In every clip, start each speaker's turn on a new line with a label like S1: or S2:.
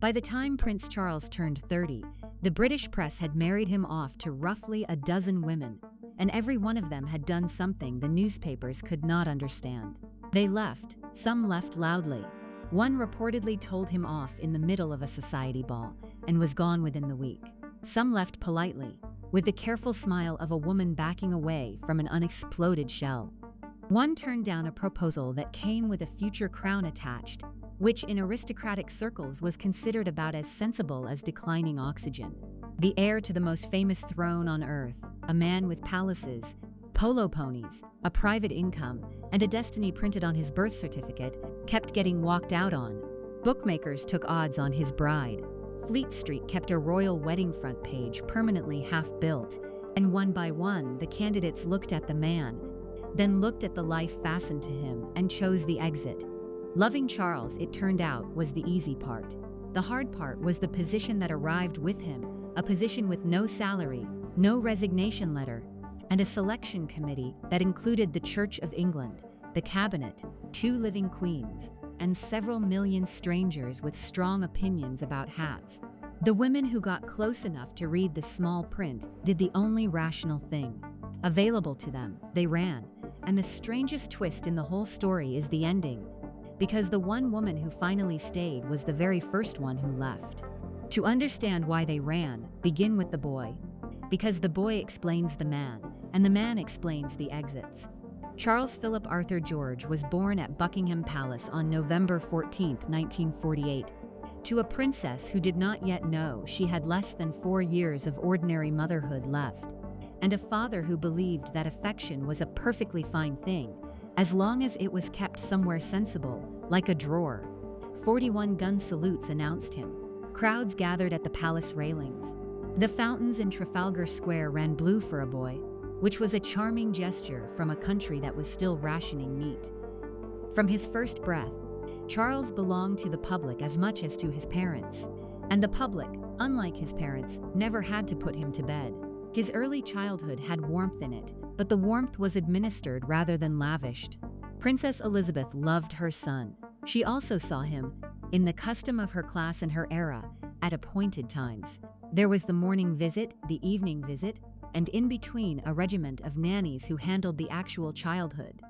S1: By the time Prince Charles turned 30, the British press had married him off to roughly a dozen women, and every one of them had done something the newspapers could not understand. They left, some left loudly. One reportedly told him off in the middle of a society ball and was gone within the week. Some left politely, with the careful smile of a woman backing away from an unexploded shell. One turned down a proposal that came with a future crown attached, which in aristocratic circles was considered about as sensible as declining oxygen. The heir to the most famous throne on earth, a man with palaces, polo ponies, a private income, and a destiny printed on his birth certificate, kept getting walked out on. Bookmakers took odds on his bride. Fleet Street kept a royal wedding front page permanently half-built, and one by one the candidates looked at the man, then looked at the life fastened to him and chose the exit. Loving Charles, it turned out, was the easy part. The hard part was the position that arrived with him, a position with no salary, no resignation letter, and a selection committee that included the Church of England, the cabinet, 2 living queens, and several million strangers with strong opinions about hats. The women who got close enough to read the small print did the only rational thing available to them. They ran, and the strangest twist in the whole story is the ending, because the one woman who finally stayed was the very first one who left. To understand why they ran, begin with the boy, because the boy explains the man, and the man explains the exits. Charles Philip Arthur George was born at Buckingham Palace on November 14, 1948, to a princess who did not yet know she had less than 4 years of ordinary motherhood left, and a father who believed that affection was a perfectly fine thing, as long as it was kept somewhere sensible, like a drawer. 41 gun salutes announced him. Crowds gathered at the palace railings. The fountains in Trafalgar Square ran blue for a boy, which was a charming gesture from a country that was still rationing meat. From his first breath, Charles belonged to the public as much as to his parents, and the public, unlike his parents, never had to put him to bed. His early childhood had warmth in it, but the warmth was administered rather than lavished. Princess Elizabeth loved her son. She also saw him, in the custom of her class and her era, at appointed times. There was the morning visit, the evening visit, and in between a regiment of nannies who handled the actual childhood.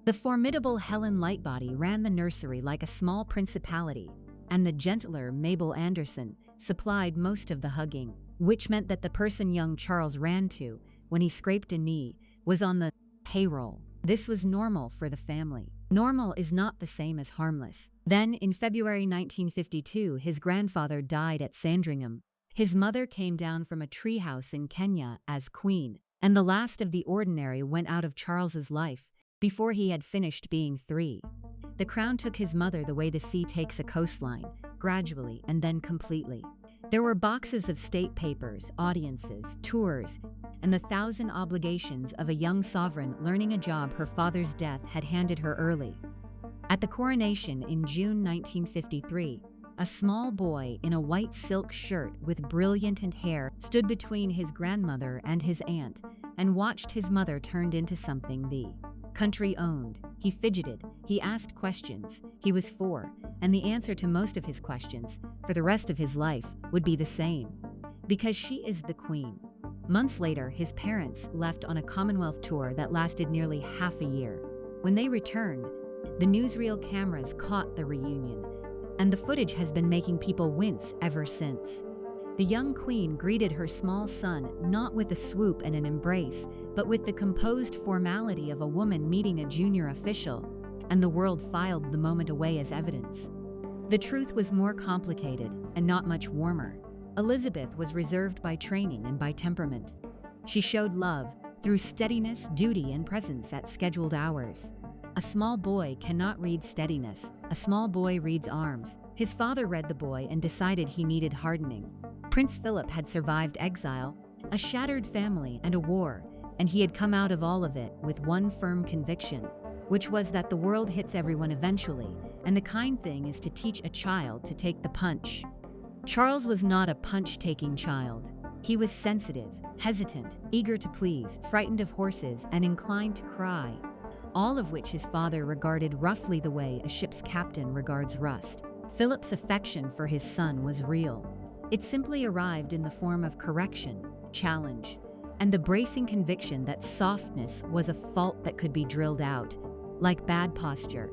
S1: The formidable Helen Lightbody ran the nursery like a small principality, and the gentler Mabel Anderson supplied most of the hugging, which meant that the person young Charles ran to, when he scraped a knee, was on the payroll. This was normal for the family. Normal is not the same as harmless. Then, in February 1952, his grandfather died at Sandringham. His mother came down from a treehouse in Kenya as queen, and the last of the ordinary went out of Charles's life before he had finished being 3. The crown took his mother the way the sea takes a coastline, gradually and then completely. There were boxes of state papers, audiences, tours, and the 1,000 obligations of a young sovereign learning a job her father's death had handed her early. At the coronation in June 1953, a small boy in a white silk shirt with brilliant hair stood between his grandmother and his aunt and watched his mother turned into something the country owned. He fidgeted, he asked questions, he was 4, and the answer to most of his questions, for the rest of his life, would be the same. Because she is the queen. Months later, his parents left on a Commonwealth tour that lasted nearly half a year. When they returned, the newsreel cameras caught the reunion, and the footage has been making people wince ever since. The young queen greeted her small son not with a swoop and an embrace, but with the composed formality of a woman meeting a junior official, and the world filed the moment away as evidence. The truth was more complicated and not much warmer. Elizabeth was reserved by training and by temperament. She showed love through steadiness, duty, and presence at scheduled hours. A small boy cannot read steadiness. A small boy reads arms. His father read the boy and decided he needed hardening. Prince Philip had survived exile, a shattered family, and a war, and he had come out of all of it with one firm conviction, which was that the world hits everyone eventually, and the kind thing is to teach a child to take the punch. Charles was not a punch-taking child. He was sensitive, hesitant, eager to please, frightened of horses, and inclined to cry, all of which his father regarded roughly the way a ship's captain regards rust. Philip's affection for his son was real. It simply arrived in the form of correction, challenge, and the bracing conviction that softness was a fault that could be drilled out, like bad posture.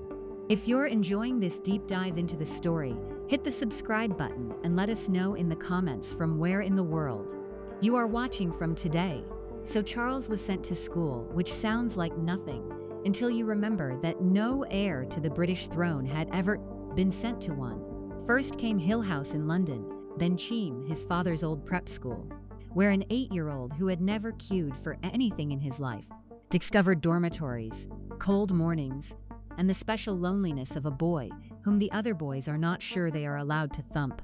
S1: If you're enjoying this deep dive into the story, hit the subscribe button and let us know in the comments from where in the world you are watching from today. So Charles was sent to school, which sounds like nothing, until you remember that no heir to the British throne had ever been sent to one. First came Hill House in London, then Cheam, his father's old prep school, where an 8-year-old who had never queued for anything in his life discovered dormitories, cold mornings, and the special loneliness of a boy whom the other boys are not sure they are allowed to thump.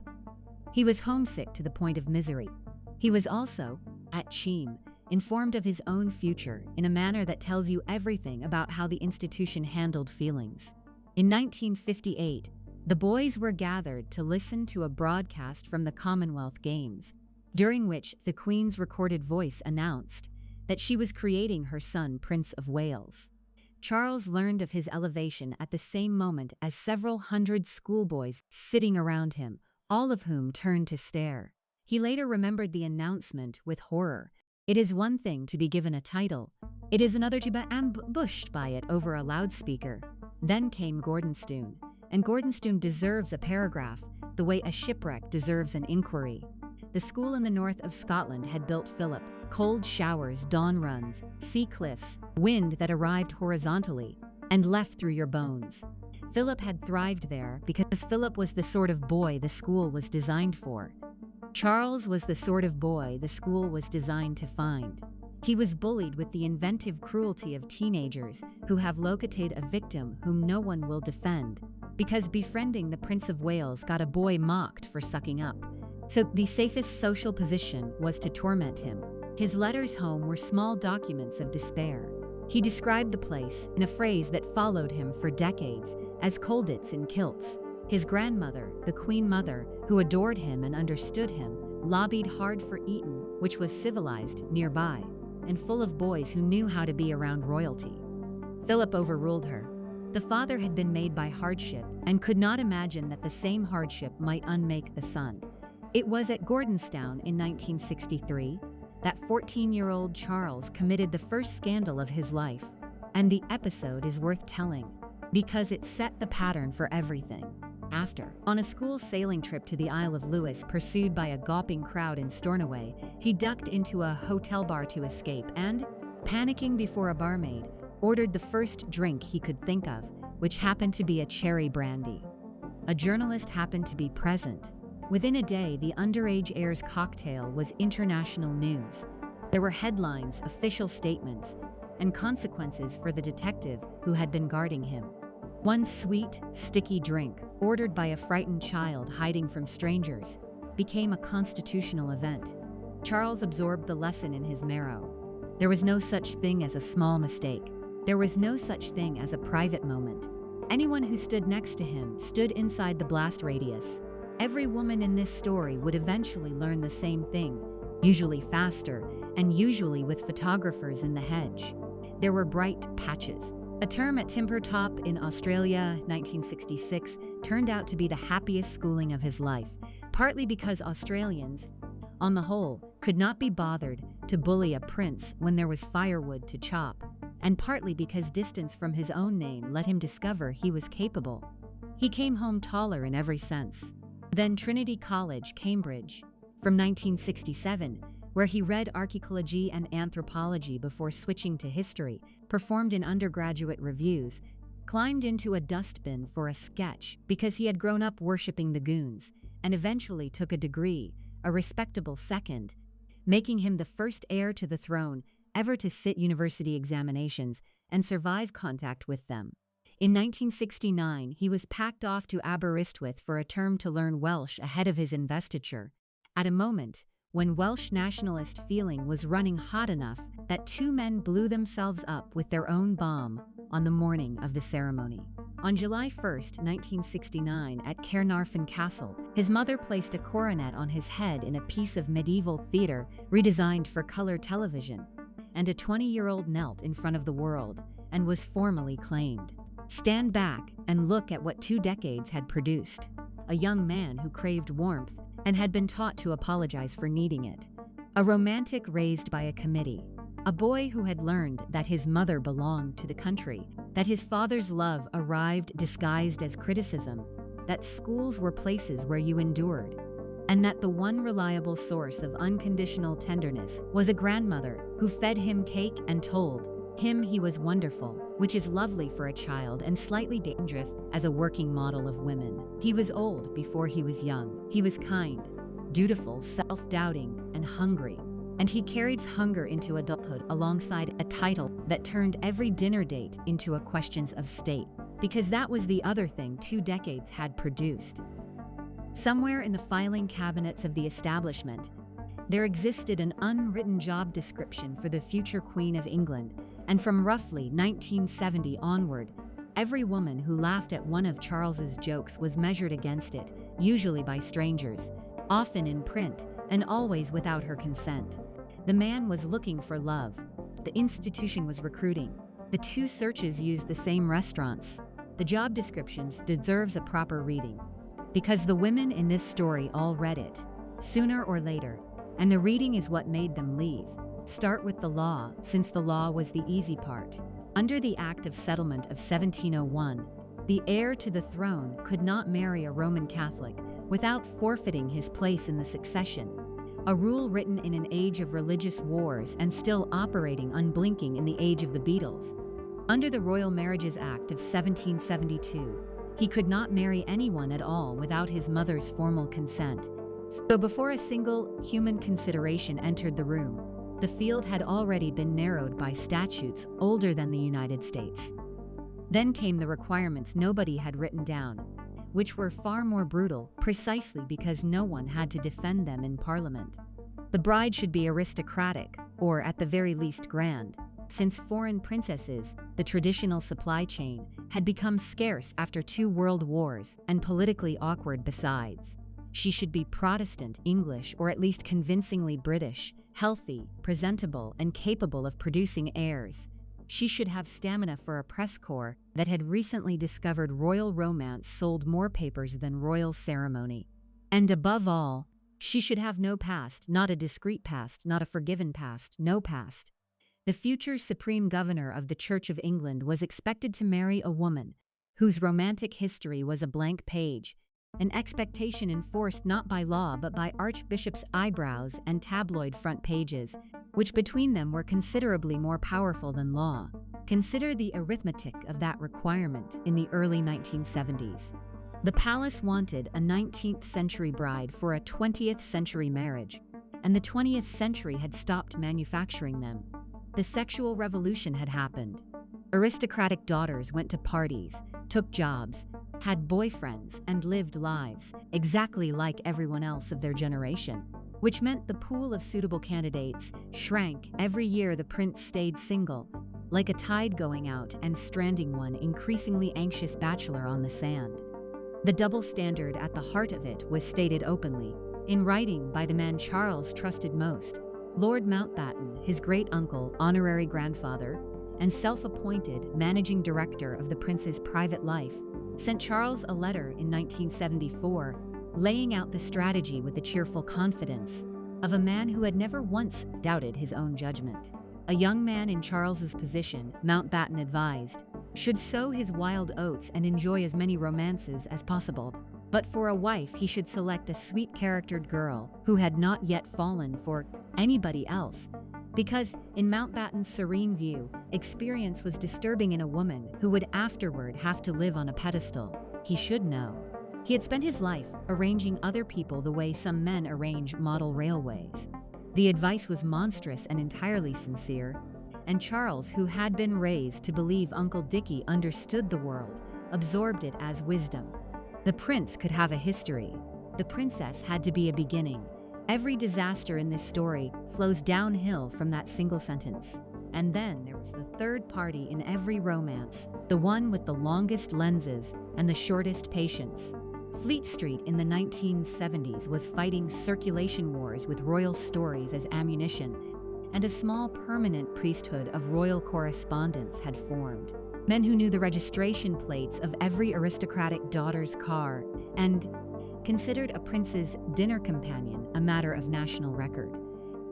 S1: He was homesick to the point of misery. He was also, at Cheam, informed of his own future in a manner that tells you everything about how the institution handled feelings. In 1958, the boys were gathered to listen to a broadcast from the Commonwealth Games, during which the Queen's recorded voice announced that she was creating her son Prince of Wales. Charles learned of his elevation at the same moment as several hundred schoolboys sitting around him, all of whom turned to stare. He later remembered the announcement with horror. It is one thing to be given a title, it is another to be ambushed by it over a loudspeaker. Then came Gordonstoun, and Gordonstoun deserves a paragraph, the way a shipwreck deserves an inquiry. The school in the north of Scotland had built Philip. Cold showers, dawn runs, sea cliffs, wind that arrived horizontally and left through your bones. Philip had thrived there because Philip was the sort of boy the school was designed for. Charles was the sort of boy the school was designed to find. He was bullied with the inventive cruelty of teenagers who have located a victim whom no one will defend, because befriending the Prince of Wales got a boy mocked for sucking up. So the safest social position was to torment him. His letters home were small documents of despair. He described the place in a phrase that followed him for decades as colditz in kilts. His grandmother, the Queen Mother, who adored him and understood him, lobbied hard for Eton, which was civilized nearby, and full of boys who knew how to be around royalty. Philip overruled her. The father had been made by hardship and could not imagine that the same hardship might unmake the son. It was at Gordonstoun in 1963 that 14-year-old Charles committed the first scandal of his life. And the episode is worth telling, because it set the pattern for everything. After, on a school sailing trip to the Isle of Lewis pursued by a gawping crowd in Stornoway, he ducked into a hotel bar to escape and, panicking before a barmaid, ordered the first drink he could think of, which happened to be a cherry brandy. A journalist happened to be present. Within a day, the underage heir's cocktail was international news. There were headlines, official statements, and consequences for the detective who had been guarding him. One sweet, sticky drink, ordered by a frightened child hiding from strangers, became a constitutional event. Charles absorbed the lesson in his marrow. There was no such thing as a small mistake. There was no such thing as a private moment. Anyone who stood next to him stood inside the blast radius. Every woman in this story would eventually learn the same thing, usually faster, and usually with photographers in the hedge. There were bright patches. A term at Timper Top in Australia, 1966, turned out to be the happiest schooling of his life, partly because Australians, on the whole, could not be bothered to bully a prince when there was firewood to chop, and partly because distance from his own name let him discover he was capable. He came home taller in every sense. Then Trinity College, Cambridge, from 1967, where he read archaeology and anthropology before switching to history, performed in undergraduate reviews, climbed into a dustbin for a sketch because he had grown up worshipping the goons, and eventually took a degree, a respectable second, making him the first heir to the throne ever to sit university examinations and survive contact with them. In 1969, he was packed off to Aberystwyth for a term to learn Welsh ahead of his investiture, at a moment when Welsh nationalist feeling was running hot enough that two men blew themselves up with their own bomb on the morning of the ceremony. On July 1, 1969, at Caernarfon Castle, his mother placed a coronet on his head in a piece of medieval theatre redesigned for color television, and a 20-year-old knelt in front of the world and was formally claimed. Stand back and look at what 2 decades had produced. a young man who craved warmth and had been taught to apologize for needing it. A romantic raised by a committee. A boy who had learned that his mother belonged to the country, that his father's love arrived disguised as criticism, that schools were places where you endured, and that the one reliable source of unconditional tenderness was a grandmother who fed him cake and told him he was wonderful, which is lovely for a child and slightly dangerous as a working model of women. He was old before he was young. He was kind, dutiful, self-doubting, and hungry. And he carried hunger into adulthood alongside a title that turned every dinner date into a questions of state, because that was the other thing 2 decades had produced. Somewhere in the filing cabinets of the establishment, there existed an unwritten job description for the future Queen of England, and from roughly 1970 onward, every woman who laughed at one of Charles's jokes was measured against it, usually by strangers, often in print, and always without her consent. The man was looking for love. The institution was recruiting. The 2 searches used the same restaurants. The job descriptions deserves a proper reading, because the women in this story all read it, sooner or later, and the reading is what made them leave. Start with the law, since the law was the easy part. Under the Act of Settlement of 1701, the heir to the throne could not marry a Roman Catholic without forfeiting his place in the succession, a rule written in an age of religious wars and still operating unblinking in the age of the Beatles. Under the Royal Marriages Act of 1772, he could not marry anyone at all without his mother's formal consent. So before a single human consideration entered the room, the field had already been narrowed by statutes older than the United States. Then came the requirements nobody had written down, which were far more brutal precisely because no one had to defend them in Parliament. The bride should be aristocratic, or at the very least grand, since foreign princesses, the traditional supply chain, had become scarce after 2 world wars and politically awkward besides. She should be Protestant, English, or at least convincingly British, healthy, presentable, and capable of producing heirs. She should have stamina for a press corps that had recently discovered royal romance sold more papers than royal ceremony. And above all, she should have no past, not a discreet past, not a forgiven past, no past. The future Supreme Governor of the Church of England was expected to marry a woman whose romantic history was a blank page, an expectation enforced not by law but by archbishops' eyebrows and tabloid front pages, which between them were considerably more powerful than law. Consider the arithmetic of that requirement in the early 1970s. The palace wanted a 19th century bride for a 20th century marriage, and the 20th century had stopped manufacturing them. The sexual revolution had happened. Aristocratic daughters went to parties, took jobs, had boyfriends, and lived lives exactly like everyone else of their generation, which meant the pool of suitable candidates shrank every year. The prince stayed single, like a tide going out and stranding one increasingly anxious bachelor on the sand. The double standard at the heart of it was stated openly, in writing by the man Charles trusted most. Lord Mountbatten, his great-uncle, honorary grandfather, and self-appointed managing director of the prince's private life, sent Charles a letter in 1974, laying out the strategy with the cheerful confidence of a man who had never once doubted his own judgment. A young man in Charles's position, Mountbatten advised, should sow his wild oats and enjoy as many romances as possible. But for a wife he should select a sweet-charactered girl who had not yet fallen for anybody else, because, in Mountbatten's serene view, experience was disturbing in a woman who would afterward have to live on a pedestal. He should know. He had spent his life arranging other people the way some men arrange model railways. The advice was monstrous and entirely sincere, and Charles, who had been raised to believe Uncle Dickie understood the world, absorbed it as wisdom. The prince could have a history. The princess had to be a beginning. Every disaster in this story flows downhill from that single sentence. And then there was the third party in every romance, the one with the longest lenses and the shortest patience. Fleet Street in the 1970s was fighting circulation wars with royal stories as ammunition, and a small permanent priesthood of royal correspondents had formed. Men who knew the registration plates of every aristocratic daughter's car and considered a prince's dinner companion a matter of national record.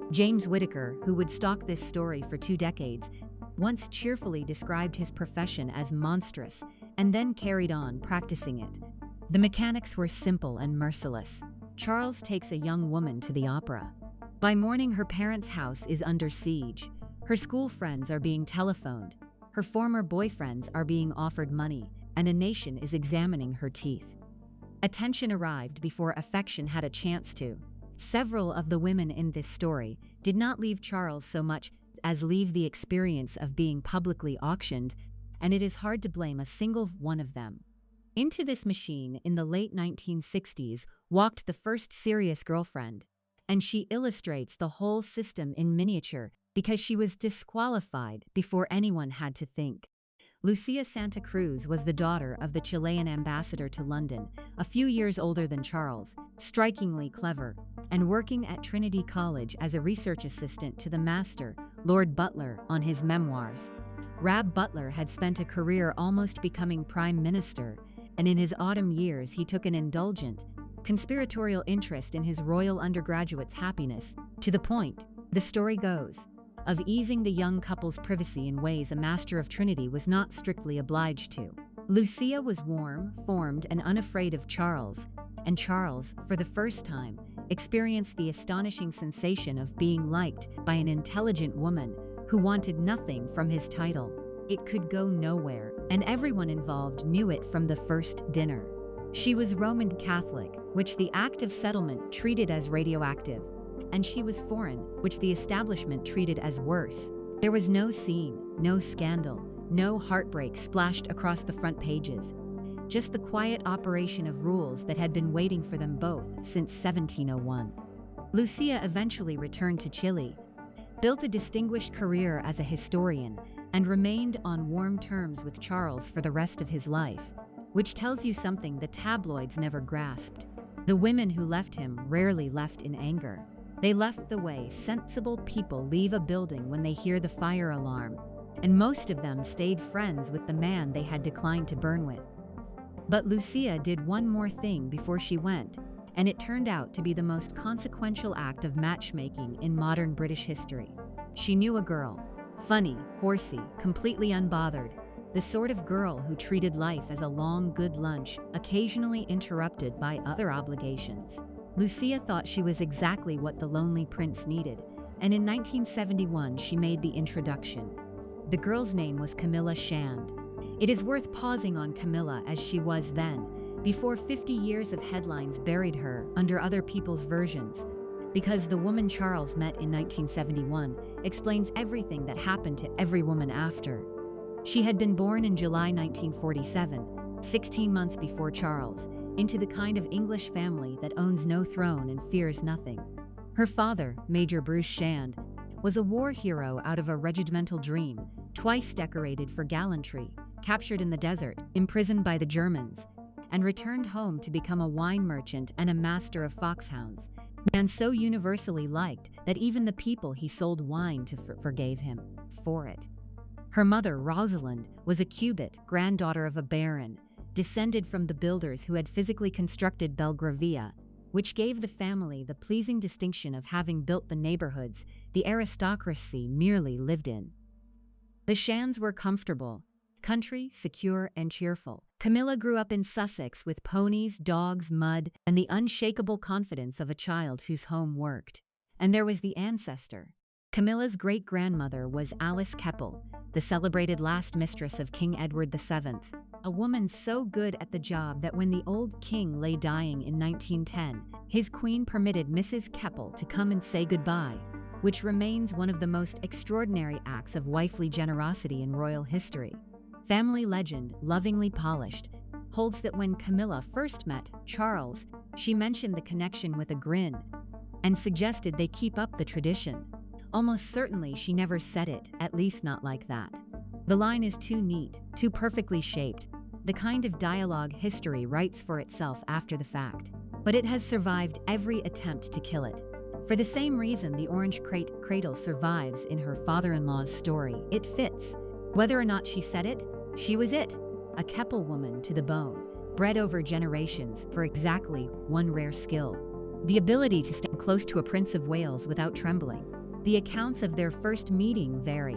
S1: James Whittaker, who would stalk this story for 2 decades, once cheerfully described his profession as monstrous and then carried on practicing it. The mechanics were simple and merciless. Charles takes a young woman to the opera. By morning, her parents' house is under siege. Her school friends are being telephoned. Her former boyfriends are being offered money, and a nation is examining her teeth. Attention arrived before affection had a chance to. Several of the women in this story did not leave Charles so much as leave the experience of being publicly auctioned, and it is hard to blame a single one of them. Into this machine in the late 1960s walked the first serious girlfriend, and she illustrates the whole system in miniature because she was disqualified before anyone had to think. Lucia Santa Cruz was the daughter of the Chilean ambassador to London, a few years older than Charles, strikingly clever, and working at Trinity College as a research assistant to the master, Lord Butler, on his memoirs. Rab Butler had spent a career almost becoming prime minister, and in his autumn years he took an indulgent, conspiratorial interest in his royal undergraduate's happiness, to the point, the story goes, of easing the young couple's privacy in ways a master of Trinity was not strictly obliged to. Lucia was warm, formed, and unafraid of Charles, and Charles, for the first time, experienced the astonishing sensation of being liked by an intelligent woman who wanted nothing from his title. It could go nowhere, and everyone involved knew it from the first dinner. She was Roman Catholic, which the Act of Settlement treated as radioactive, and she was foreign, which the establishment treated as worse. There was no scene, no scandal, no heartbreak splashed across the front pages. Just the quiet operation of rules that had been waiting for them both since 1701. Lucia eventually returned to Chile, built a distinguished career as a historian, and remained on warm terms with Charles for the rest of his life, which tells you something the tabloids never grasped. The women who left him rarely left in anger. They left the way sensible people leave a building when they hear the fire alarm, and most of them stayed friends with the man they had declined to burn with. But Lucia did one more thing before she went, and it turned out to be the most consequential act of matchmaking in modern British history. She knew a girl, funny, horsey, completely unbothered, the sort of girl who treated life as a long, good lunch, occasionally interrupted by other obligations. Lucia thought she was exactly what the lonely prince needed, and in 1971 she made the introduction. The girl's name was Camilla Shand. It is worth pausing on Camilla as she was then, before 50 years of headlines buried her under other people's versions, because the woman Charles met in 1971 explains everything that happened to every woman after. She had been born in July 1947, 16 months before Charles, into the kind of English family that owns no throne and fears nothing. Her father, Major Bruce Shand, was a war hero out of a regimental dream, twice decorated for gallantry, captured in the desert, imprisoned by the Germans, and returned home to become a wine merchant and a master of foxhounds, and so universally liked that even the people he sold wine to forgave him for it. Her mother, Rosalind, was a Cubit, granddaughter of a baron, descended from the builders who had physically constructed Belgravia, which gave the family the pleasing distinction of having built the neighborhoods the aristocracy merely lived in. The Shands were comfortable, country, secure, and cheerful. Camilla grew up in Sussex with ponies, dogs, mud, and the unshakable confidence of a child whose home worked. And there was the ancestor. Camilla's great-grandmother was Alice Keppel, the celebrated last mistress of King Edward VII, a woman so good at the job that when the old king lay dying in 1910, his queen permitted Mrs. Keppel to come and say goodbye, which remains one of the most extraordinary acts of wifely generosity in royal history. Family legend, lovingly polished, holds that when Camilla first met Charles, she mentioned the connection with a grin and suggested they keep up the tradition. Almost certainly she never said it, at least not like that. The line is too neat, too perfectly shaped, the kind of dialogue history writes for itself after the fact. But it has survived every attempt to kill it. For the same reason the orange cradle survives in her father-in-law's story, it fits. Whether or not she said it, she was it, a Keppel woman to the bone. bred over generations for exactly one rare skill: the ability to stand close to a Prince of Wales without trembling. The accounts of their first meeting vary,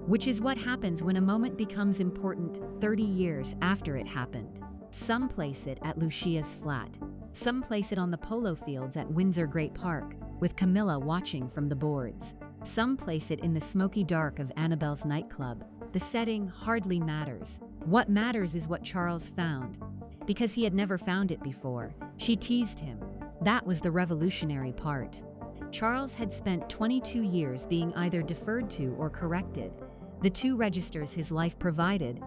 S1: which is what happens when a moment becomes important 30 years after it happened. Some place it at Lucia's flat. Some place it on the polo fields at Windsor Great Park, with Camilla watching from the boards. Some place it in the smoky dark of Annabelle's nightclub. The setting hardly matters. What matters is what Charles found. Because he had never found it before, she teased him. That was the revolutionary part. Charles had spent 22 years being either deferred to or corrected, the two registers his life provided.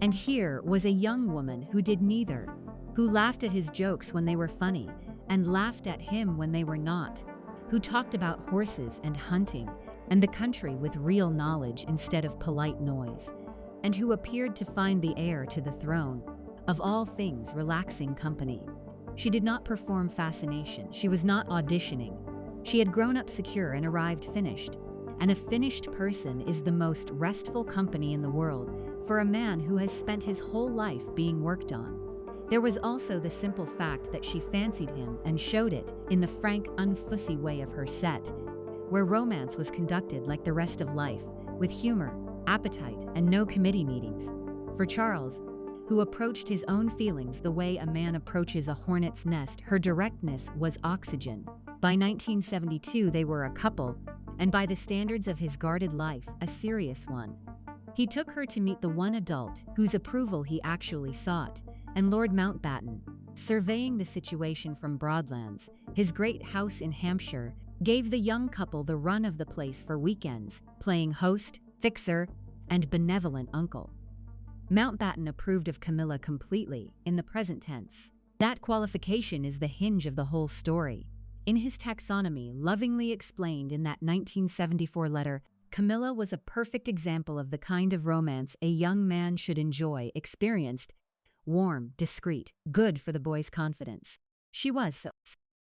S1: And here was a young woman who did neither, who laughed at his jokes when they were funny and laughed at him when they were not, who talked about horses and hunting and the country with real knowledge instead of polite noise, and who appeared to find the heir to the throne, of all things, relaxing company. She did not perform fascination. She was not auditioning. She had grown up secure and arrived finished. And a finished person is the most restful company in the world for a man who has spent his whole life being worked on. There was also the simple fact that she fancied him and showed it in the frank, unfussy way of her set, where romance was conducted like the rest of life, with humor, appetite, and no committee meetings. For Charles, who approached his own feelings the way a man approaches a hornet's nest, her directness was oxygen. By 1972, they were a couple, and by the standards of his guarded life, a serious one. He took her to meet the one adult whose approval he actually sought, and Lord Mountbatten, surveying the situation from Broadlands, his great house in Hampshire, gave the young couple the run of the place for weekends, playing host, fixer, and benevolent uncle. Mountbatten approved of Camilla completely, in the present tense. That qualification is the hinge of the whole story. In his taxonomy, lovingly explained in that 1974 letter, Camilla was a perfect example of the kind of romance a young man should enjoy, experienced, warm, discreet, good for the boy's confidence. She was so.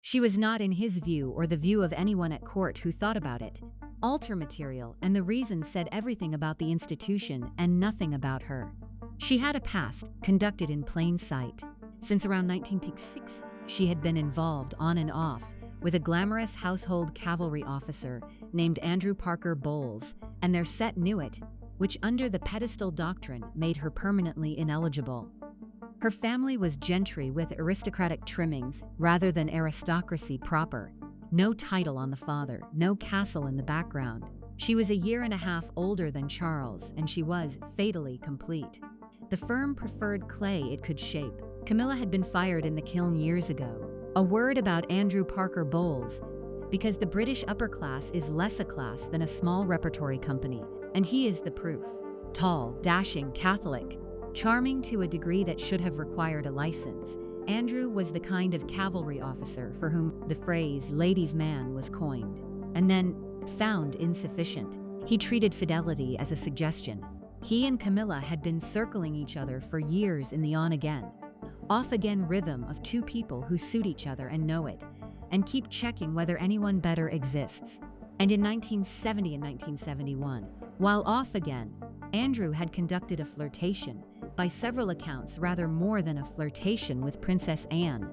S1: She was not, in his view or the view of anyone at court who thought about it, altar material, and the reason said everything about the institution and nothing about her. She had a past, conducted in plain sight. Since around 1906, she had been involved, on and off, with a glamorous household cavalry officer named Andrew Parker Bowles, and their set knew it, which under the pedestal doctrine made her permanently ineligible. Her family was gentry with aristocratic trimmings rather than aristocracy proper. No title on the father, no castle in the background. She was a year and a half older than Charles, and she was fatally complete. The firm preferred clay it could shape. Camilla had been fired in the kiln years ago. A word about Andrew Parker Bowles, because the British upper class is less a class than a small repertory company, and he is the proof. Tall, dashing, Catholic, charming to a degree that should have required a license, Andrew was the kind of cavalry officer for whom the phrase ladies' man was coined, and then found insufficient. He treated fidelity as a suggestion. He and Camilla had been circling each other for years in the on-again, off-again rhythm of two people who suit each other and know it, and keep checking whether anyone better exists. And in 1970 and 1971, while off again, Andrew had conducted a flirtation, by several accounts rather more than a flirtation, with Princess Anne.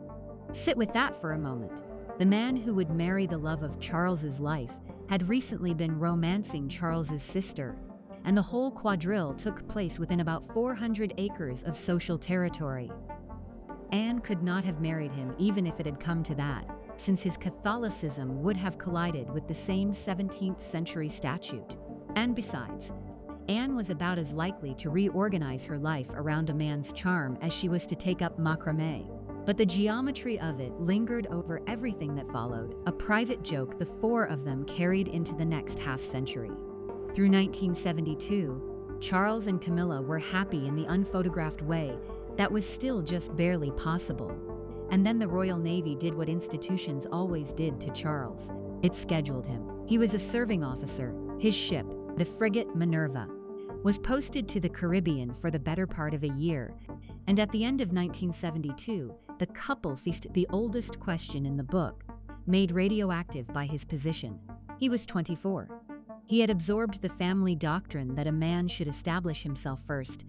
S1: Sit with that for a moment. The man who would marry the love of Charles's life had recently been romancing Charles's sister, and the whole quadrille took place within about 400 acres of social territory. Anne could not have married him even if it had come to that, since his Catholicism would have collided with the same 17th century statute. And besides, Anne was about as likely to reorganize her life around a man's charm as she was to take up macrame. But the geometry of it lingered over everything that followed, a private joke the four of them carried into the next half-century. Through 1972, Charles and Camilla were happy in the unphotographed way that was still just barely possible. And then the Royal Navy did what institutions always did to Charles. It scheduled him. He was a serving officer. His ship, the frigate Minerva, was posted to the Caribbean for the better part of a year, and at the end of 1972, the couple faced the oldest question in the book, made radioactive by his position. He was 24. He had absorbed the family doctrine that a man should establish himself first,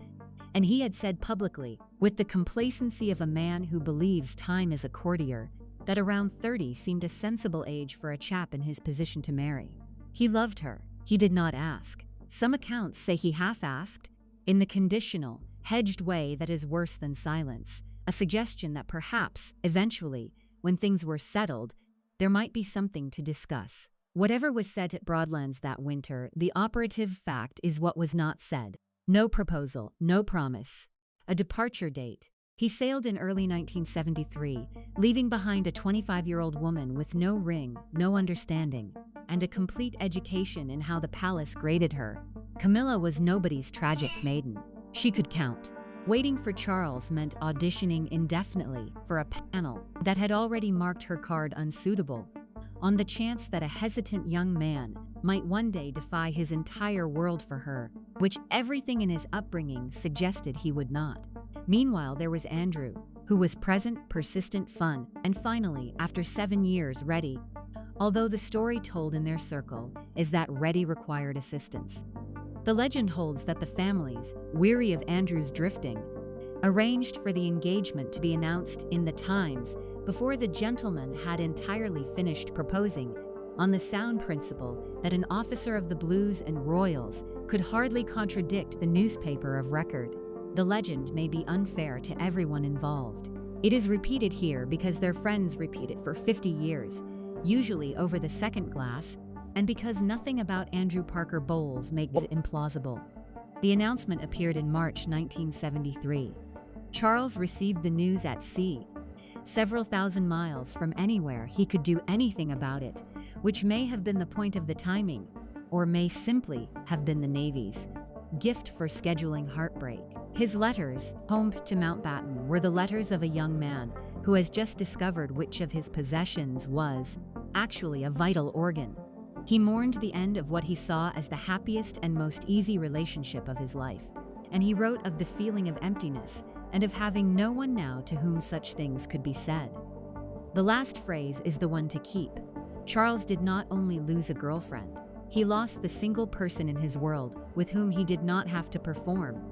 S1: and he had said publicly, with the complacency of a man who believes time is a courtier, that around 30 seemed a sensible age for a chap in his position to marry. He loved her. He did not ask. Some accounts say he half-asked, in the conditional, hedged way that is worse than silence, a suggestion that perhaps, eventually, when things were settled, there might be something to discuss. Whatever was said at Broadlands that winter, the operative fact is what was not said. No proposal, no promise. A departure date. He sailed in early 1973, leaving behind a 25-year-old woman with no ring, no understanding, and a complete education in how the palace graded her. Camilla was nobody's tragic maiden. She could count. Waiting for Charles meant auditioning indefinitely for a panel that had already marked her card unsuitable, on the chance that a hesitant young man might one day defy his entire world for her, which everything in his upbringing suggested he would not. Meanwhile, there was Andrew, who was present, persistent, fun, and finally, after 7 years, ready. Although the story told in their circle is that ready required assistance. The legend holds that the families, weary of Andrew's drifting, arranged for the engagement to be announced in the Times before the gentleman had entirely finished proposing, on the sound principle that an officer of the Blues and Royals could hardly contradict the newspaper of record. The legend may be unfair to everyone involved. It is repeated here because their friends repeat it for 50 years, usually over the second glass, and because nothing about Andrew Parker Bowles makes it implausible. The announcement appeared in March 1973. Charles received the news at sea, several thousand miles from anywhere he could do anything about it, which may have been the point of the timing, or may simply have been the Navy's gift for scheduling heartbreak. His letters, home to Mountbatten, were the letters of a young man who has just discovered which of his possessions was actually a vital organ. He mourned the end of what he saw as the happiest and most easy relationship of his life, and he wrote of the feeling of emptiness and of having no one now to whom such things could be said. The last phrase is the one to keep. Charles did not only lose a girlfriend, he lost the single person in his world with whom he did not have to perform,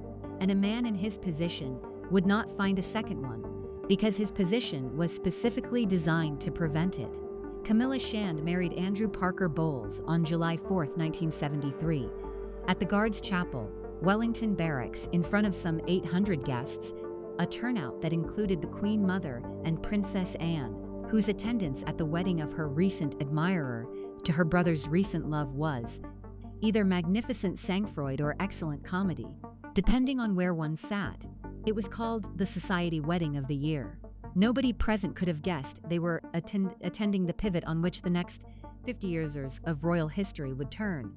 S1: and a man in his position would not find a second one, because his position was specifically designed to prevent it. Camilla Shand married Andrew Parker Bowles on July 4, 1973, at the Guards Chapel, Wellington Barracks, in front of some 800 guests, a turnout that included the Queen Mother and Princess Anne, whose attendance at the wedding of her recent admirer to her brother's recent love was either magnificent sang-froid or excellent comedy, depending on where one sat. It was called the Society Wedding of the Year. Nobody present could have guessed they were attending the pivot on which the next 50 years of royal history would turn.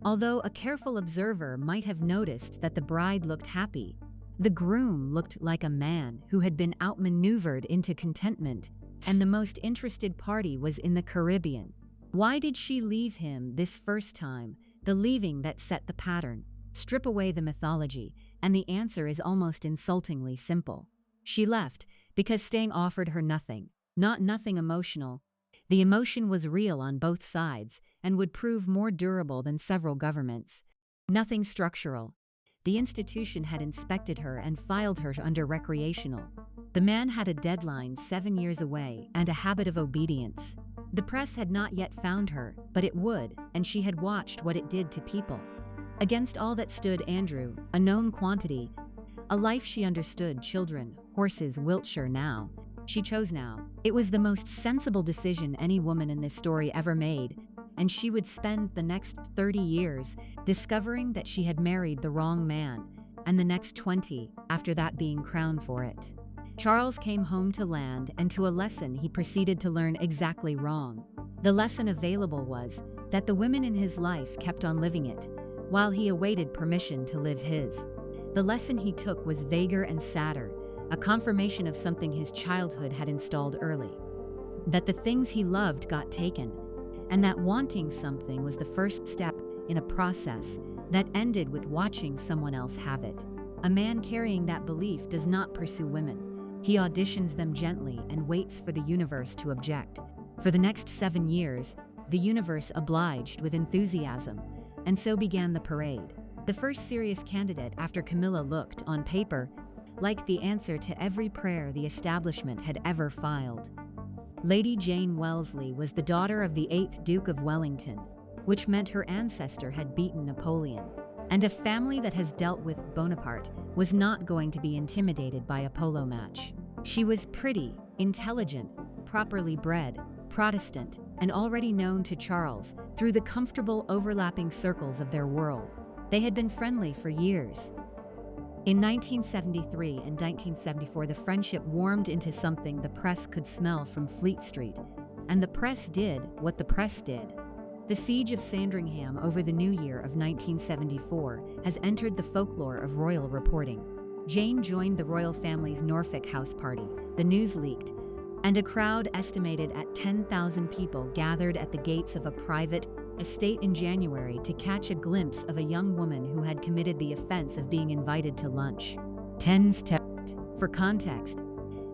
S1: Although a careful observer might have noticed that the bride looked happy, the groom looked like a man who had been outmaneuvered into contentment, and the most interested party was in the Caribbean. Why did she leave him this first time? The leaving that set the pattern. Strip away the mythology, and the answer is almost insultingly simple. She left because staying offered her nothing, not nothing emotional. The emotion was real on both sides and would prove more durable than several governments. Nothing structural. The institution had inspected her and filed her under recreational. The man had a deadline 7 years away and a habit of obedience. The press had not yet found her, but it would, and she had watched what it did to people. Against all that stood Andrew, a known quantity, a life she understood, children, horses, Wiltshire now. She chose now. It was the most sensible decision any woman in this story ever made, and she would spend the next 30 years discovering that she had married the wrong man, and the next 20 after that being crowned for it. Charles came home to land, and to a lesson he proceeded to learn exactly wrong. The lesson available was that the women in his life kept on living it, while he awaited permission to live his. The lesson he took was vaguer and sadder, a confirmation of something his childhood had installed early. That the things he loved got taken, and that wanting something was the first step in a process that ended with watching someone else have it. A man carrying that belief does not pursue women. He auditions them gently and waits for the universe to object. For the next 7 years, the universe obliged with enthusiasm, and so began the parade. The first serious candidate after Camilla looked, on paper, like the answer to every prayer the establishment had ever filed. Lady Jane Wellesley was the daughter of the 8th Duke of Wellington, which meant her ancestor had beaten Napoleon, and a family that has dealt with Bonaparte was not going to be intimidated by a polo match. She was pretty, intelligent, properly bred, Protestant, and already known to Charles through the comfortable overlapping circles of their world. They had been friendly for years. In 1973 and 1974, the friendship warmed into something the press could smell from Fleet Street, and the press did what the press did. The siege of Sandringham over the New Year of 1974 has entered the folklore of royal reporting. Jane joined the royal family's Norfolk house party, the news leaked, and a crowd estimated at 10,000 people gathered at the gates of a private estate in January to catch a glimpse of a young woman who had committed the offense of being invited to lunch. For context,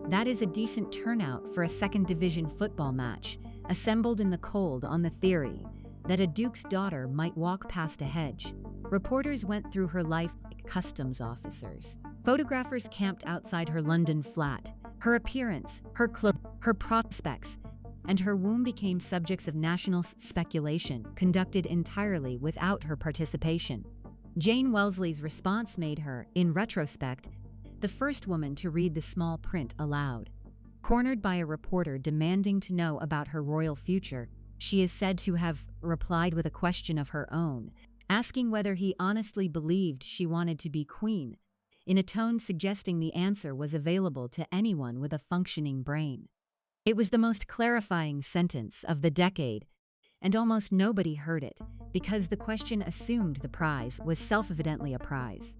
S1: that is a decent turnout for a second division football match, assembled in the cold on the theory that a duke's daughter might walk past a hedge. Reporters went through her life like customs officers. Photographers camped outside her London flat. Her appearance, her clothes, her prospects, and her womb became subjects of national speculation, conducted entirely without her participation. Jane Wellesley's response made her, in retrospect, the first woman to read the small print aloud. Cornered by a reporter demanding to know about her royal future, she is said to have replied with a question of her own, asking whether he honestly believed she wanted to be queen, in a tone suggesting the answer was available to anyone with a functioning brain. It was the most clarifying sentence of the decade, and almost nobody heard it, because the question assumed the prize was self-evidently a prize.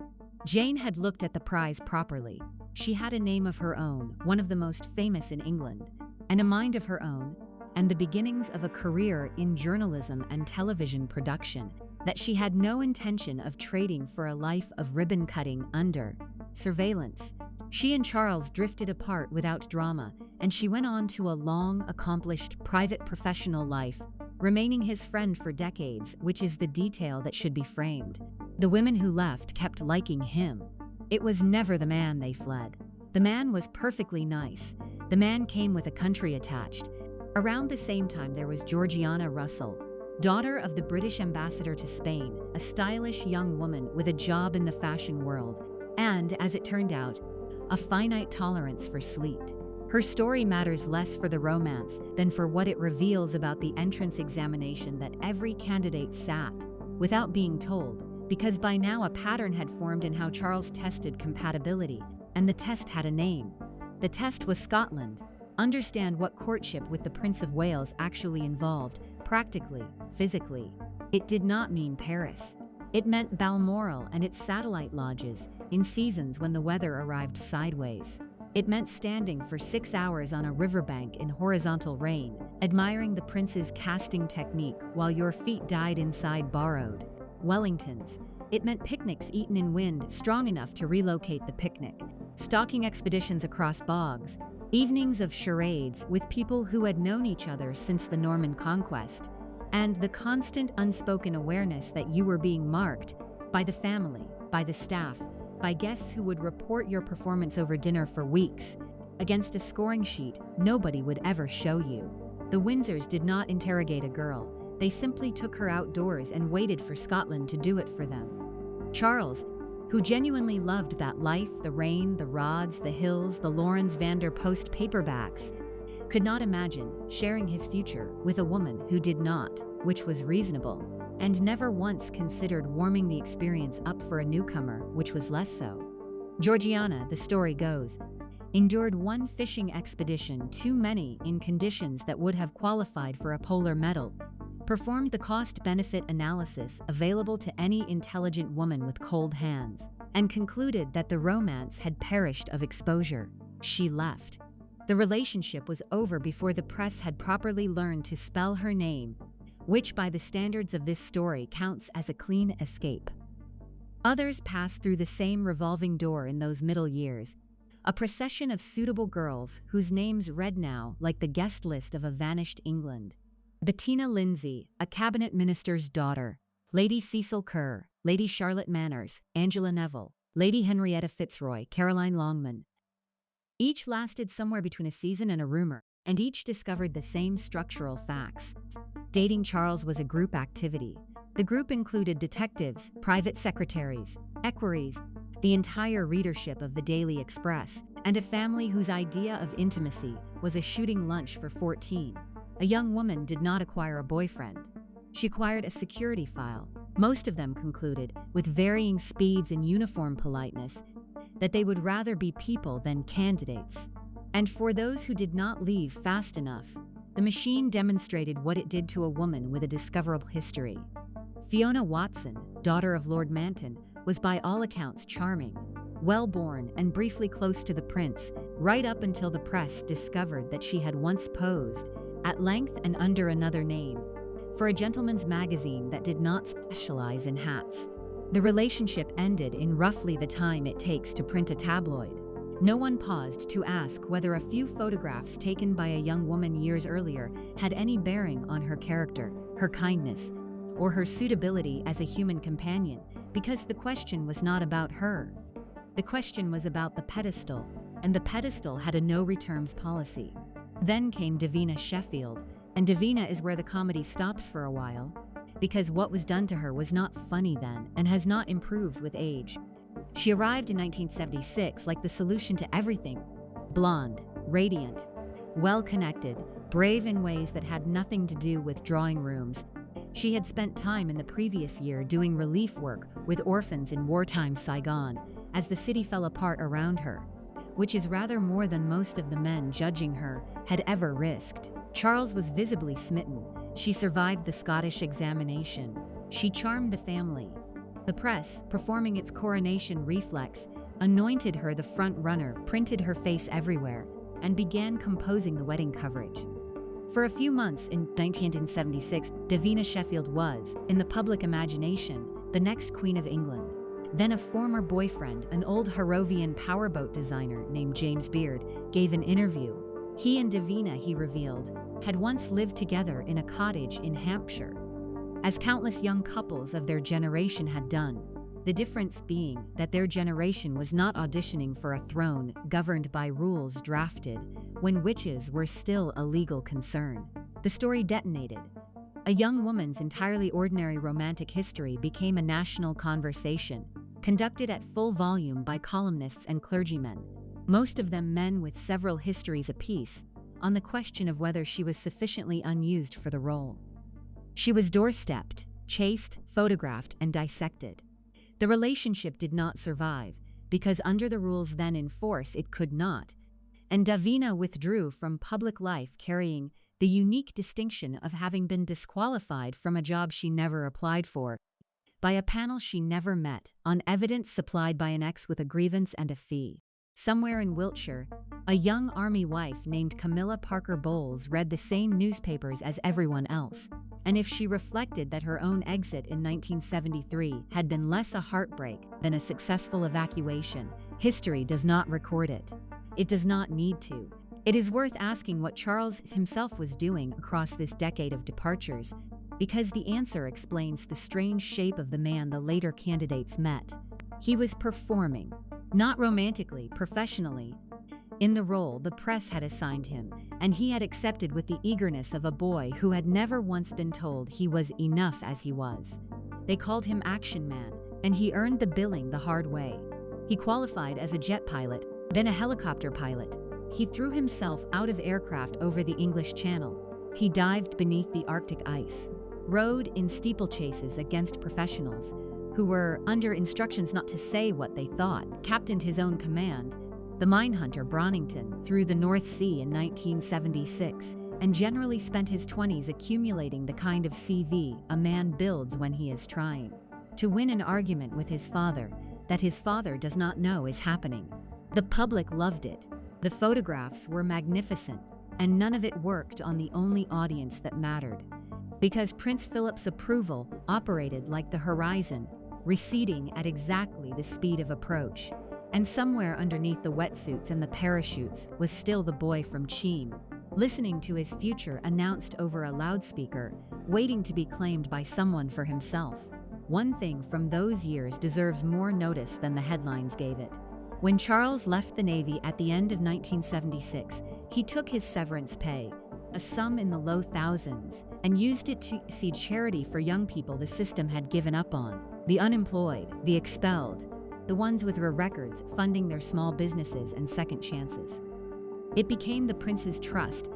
S1: Jane had looked at the prize properly. She had a name of her own, one of the most famous in England, and a mind of her own, and the beginnings of a career in journalism and television production that she had no intention of trading for a life of ribbon-cutting under surveillance. She and Charles drifted apart without drama, and she went on to a long, accomplished, private professional life, remaining his friend for decades, which is the detail that should be framed. The women who left kept liking him. It was never the man they fled. The man was perfectly nice. The man came with a country attached. Around the same time, there was Georgiana Russell, daughter of the British ambassador to Spain, a stylish young woman with a job in the fashion world, and, as it turned out, a finite tolerance for sleet. Her story matters less for the romance than for what it reveals about the entrance examination that every candidate sat without being told, because by now a pattern had formed in how Charles tested compatibility, and the test had a name. The test was Scotland. Understand what courtship with the Prince of Wales actually involved, practically, physically. It did not mean Paris. It meant Balmoral and its satellite lodges, in seasons when the weather arrived sideways. It meant standing for 6 hours on a riverbank in horizontal rain, admiring the prince's casting technique while your feet died inside borrowed Wellingtons. It meant picnics eaten in wind strong enough to relocate the picnic, stalking expeditions across bogs, evenings of charades with people who had known each other since the Norman conquest, and the constant unspoken awareness that you were being marked by the family, by the staff, by guests who would report your performance over dinner for weeks, against a scoring sheet nobody would ever show you. The Windsors did not interrogate a girl. They simply took her outdoors and waited for Scotland to do it for them. Charles, who genuinely loved that life, the rain, the rods, the hills, the Lawrence van der Post paperbacks, could not imagine sharing his future with a woman who did not, which was reasonable, and never once considered warming the experience up for a newcomer, which was less so. Georgiana, the story goes, endured one fishing expedition too many in conditions that would have qualified for a polar medal, performed the cost-benefit analysis available to any intelligent woman with cold hands, and concluded that the romance had perished of exposure. She left. The relationship was over before the press had properly learned to spell her name, which by the standards of this story counts as a clean escape. Others passed through the same revolving door in those middle years, a procession of suitable girls whose names read now like the guest list of a vanished England. Bettina Lindsay, a cabinet minister's daughter, Lady Cecil Kerr, Lady Charlotte Manners, Angela Neville, Lady Henrietta Fitzroy, Caroline Longman. Each lasted somewhere between a season and a rumor, and each discovered the same structural facts. Dating Charles was a group activity. The group included detectives, private secretaries, equerries, the entire readership of the Daily Express, and a family whose idea of intimacy was a shooting lunch for 14. A young woman did not acquire a boyfriend. She acquired a security file. Most of them concluded, with varying speeds and uniform politeness, that they would rather be people than candidates. And for those who did not leave fast enough, the machine demonstrated what it did to a woman with a discoverable history. Fiona Watson, daughter of Lord Manton, was by all accounts charming, well-born, and briefly close to the prince, right up until the press discovered that she had once posed, at length and under another name, for a gentleman's magazine that did not specialize in hats. The relationship ended in roughly the time it takes to print a tabloid. No one paused to ask whether a few photographs taken by a young woman years earlier had any bearing on her character, her kindness, or her suitability as a human companion, because the question was not about her. The question was about the pedestal, and the pedestal had a no-returns policy. Then came Davina Sheffield, and Davina is where the comedy stops for a while, because what was done to her was not funny then and has not improved with age. She arrived in 1976 like the solution to everything: blonde, radiant, well-connected, brave in ways that had nothing to do with drawing rooms. She had spent time in the previous year doing relief work with orphans in wartime Saigon as the city fell apart around her, which is rather more than most of the men judging her had ever risked. Charles was visibly smitten. She survived the Scottish examination. She charmed the family. The press, performing its coronation reflex, anointed her the front runner, printed her face everywhere, and began composing the wedding coverage. For a few months in 1976, Davina Sheffield was, in the public imagination, the next Queen of England. Then a former boyfriend, an old Harrovian powerboat designer named James Beard, gave an interview. He and Davina, he revealed, had once lived together in a cottage in Hampshire, as countless young couples of their generation had done, the difference being that their generation was not auditioning for a throne governed by rules drafted when witches were still a legal concern. The story detonated. A young woman's entirely ordinary romantic history became a national conversation, conducted at full volume by columnists and clergymen, most of them men with several histories apiece, on the question of whether she was sufficiently unused for the role. She was doorstepped, chased, photographed, and dissected. The relationship did not survive, because under the rules then in force it could not, and Davina withdrew from public life carrying the unique distinction of having been disqualified from a job she never applied for, by a panel she never met, on evidence supplied by an ex with a grievance and a fee. Somewhere in Wiltshire, a young army wife named Camilla Parker Bowles read the same newspapers as everyone else, and if she reflected that her own exit in 1973 had been less a heartbreak than a successful evacuation, history does not record it. It does not need to. It is worth asking what Charles himself was doing across this decade of departures, because the answer explains the strange shape of the man the later candidates met. He was performing, not romantically, professionally, in the role the press had assigned him, and he had accepted with the eagerness of a boy who had never once been told he was enough as he was. They called him Action Man, and he earned the billing the hard way. He qualified as a jet pilot, then a helicopter pilot. He threw himself out of aircraft over the English Channel. He dived beneath the Arctic ice, rode in steeplechases against professionals who were under instructions not to say what they thought, captained his own command, the minehunter Bronington, through the North Sea in 1976, and generally spent his 20s accumulating the kind of CV a man builds when he is trying to win an argument with his father that his father does not know is happening. The public loved it. The photographs were magnificent, and none of it worked on the only audience that mattered, because Prince Philip's approval operated like the horizon, receding at exactly the speed of approach. And somewhere underneath the wetsuits and the parachutes was still the boy from Cheam, listening to his future announced over a loudspeaker, waiting to be claimed by someone for himself. One thing from those years deserves more notice than the headlines gave it. When Charles left the Navy at the end of 1976, he took his severance pay, a sum in the low thousands, and used it to seed charity for young people the system had given up on, the unemployed, the expelled, the ones with records, funding their small businesses and second chances. It became the prince's trust,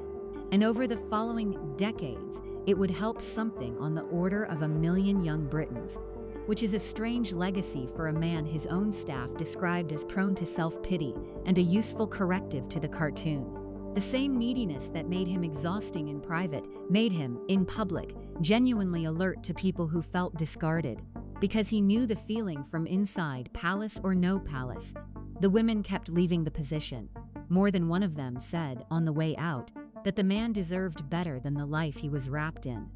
S1: and over the following decades, it would help something on the order of 1 million young Britons, which is a strange legacy for a man his own staff described as prone to self-pity and a useful corrective to the cartoon. The same neediness that made him exhausting in private made him, in public, genuinely alert to people who felt discarded, because he knew the feeling from inside, palace or no palace. The women kept leaving the position. More than one of them said, on the way out, that the man deserved better than the life he was wrapped in.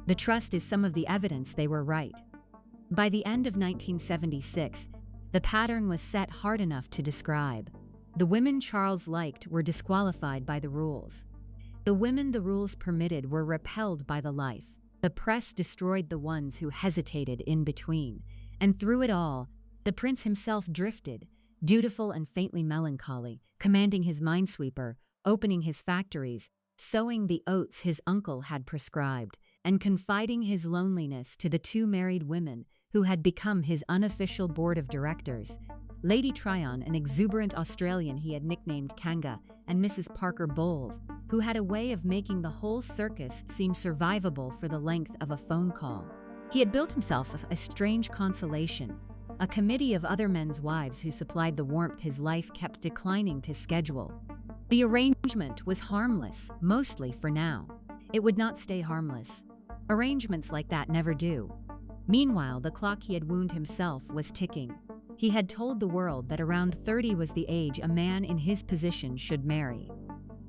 S1: The trust is some of the evidence they were right. By the end of 1976, the pattern was set hard enough to describe. The women Charles liked were disqualified by the rules. The women the rules permitted were repelled by the life. The press destroyed the ones who hesitated in between. And through it all, the prince himself drifted, dutiful and faintly melancholy, commanding his minesweeper, opening his factories, sowing the oats his uncle had prescribed, and confiding his loneliness to the 2 married women who had become his unofficial board of directors, Lady Tryon, an exuberant Australian he had nicknamed Kanga, and Mrs. Parker Bowles, who had a way of making the whole circus seem survivable for the length of a phone call. He had built himself a strange consolation, a committee of other men's wives who supplied the warmth his life kept declining to schedule. The arrangement was harmless, mostly for now. It would not stay harmless. Arrangements like that never do. Meanwhile, the clock he had wound himself was ticking. He had told the world that around 30 was the age a man in his position should marry.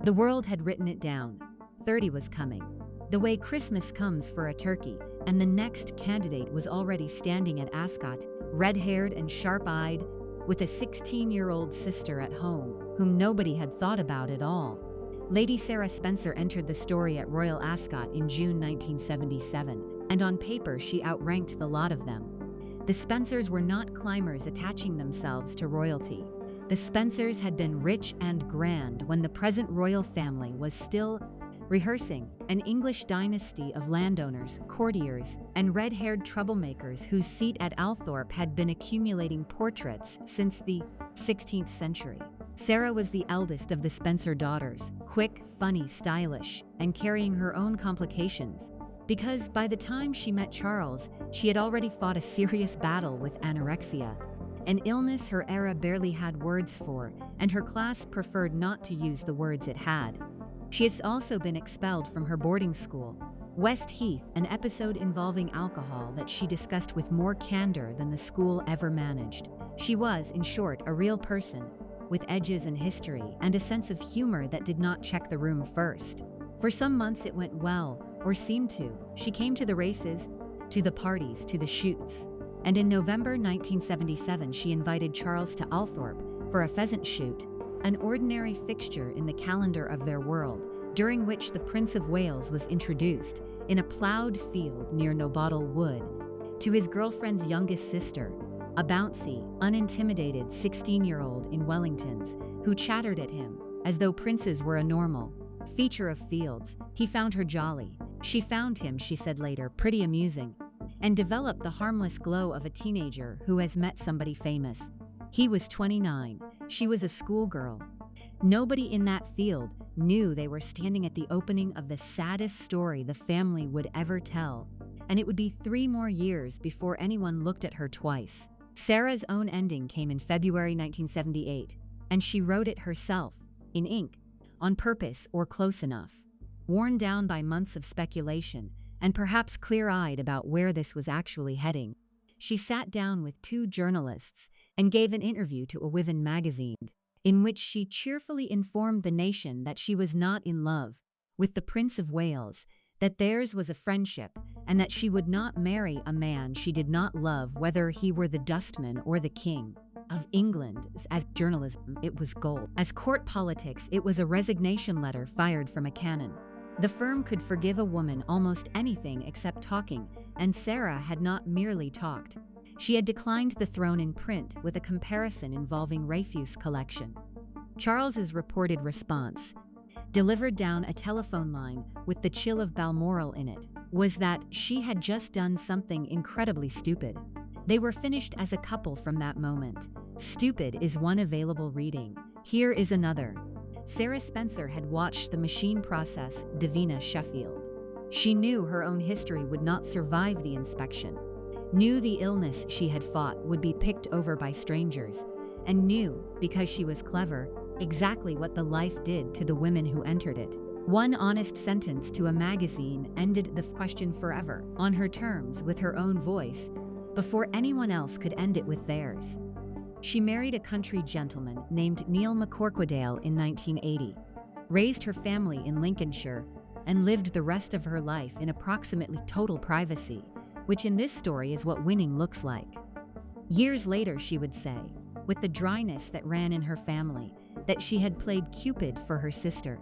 S1: The world had written it down. 30 was coming. The way Christmas comes for a turkey, and the next candidate was already standing at Ascot, red-haired and sharp-eyed, with a 16-year-old sister at home, whom nobody had thought about at all. Lady Sarah Spencer entered the story at Royal Ascot in June 1977, and on paper she outranked the lot of them. The Spencers were not climbers attaching themselves to royalty. The Spencers had been rich and grand when the present royal family was still rehearsing, an English dynasty of landowners, courtiers, and red-haired troublemakers whose seat at Althorpe had been accumulating portraits since the 16th century. Sarah was the eldest of the Spencer daughters, quick, funny, stylish, and carrying her own complications, because by the time she met Charles, she had already fought a serious battle with anorexia, an illness her era barely had words for, and her class preferred not to use the words it had. She has also been expelled from her boarding school, West Heath, an episode involving alcohol that she discussed with more candor than the school ever managed. She was, in short, a real person, with edges and history, and a sense of humor that did not check the room first. For some months it went well, or seemed to. She came to the races, to the parties, to the shoots. And in November 1977 she invited Charles to Althorpe for a pheasant shoot, an ordinary fixture in the calendar of their world, during which the Prince of Wales was introduced, in a ploughed field near Nobottle Wood, to his girlfriend's youngest sister, a bouncy, unintimidated 16-year-old in Wellingtons, who chattered at him, as though princes were a normal feature of fields. He found her jolly. She found him, she said later, pretty amusing, and developed the harmless glow of a teenager who has met somebody famous. He was 29. She was a schoolgirl. Nobody in that field knew they were standing at the opening of the saddest story the family would ever tell, and it would be 3 more years before anyone looked at her twice. Sarah's own ending came in February 1978, and she wrote it herself, in ink, on purpose or close enough. Worn down by months of speculation, and perhaps clear-eyed about where this was actually heading, she sat down with 2 journalists and gave an interview to a Wiven magazine, in which she cheerfully informed the nation that she was not in love with the Prince of Wales, that theirs was a friendship, and that she would not marry a man she did not love, whether he were the dustman or the king of England. As journalism, it was gold. As court politics, it was a resignation letter fired from a cannon. The firm could forgive a woman almost anything except talking, and Sarah had not merely talked. She had declined the throne in print with a comparison involving refuse collection. Charles's reported response, delivered down a telephone line with the chill of Balmoral in it, was that she had just done something incredibly stupid. They were finished as a couple from that moment. Stupid is one available reading. Here is another. Sarah Spencer had watched the machine process Davina Sheffield. She knew her own history would not survive the inspection, knew the illness she had fought would be picked over by strangers, and knew, because she was clever, exactly what the life did to the women who entered it. One honest sentence to a magazine ended the question forever, on her terms, with her own voice, before anyone else could end it with theirs. She married a country gentleman named Neil McCorquodale in 1980, raised her family in Lincolnshire, and lived the rest of her life in approximately total privacy, which in this story is what winning looks like. Years later, she would say, with the dryness that ran in her family, that she had played Cupid for her sister.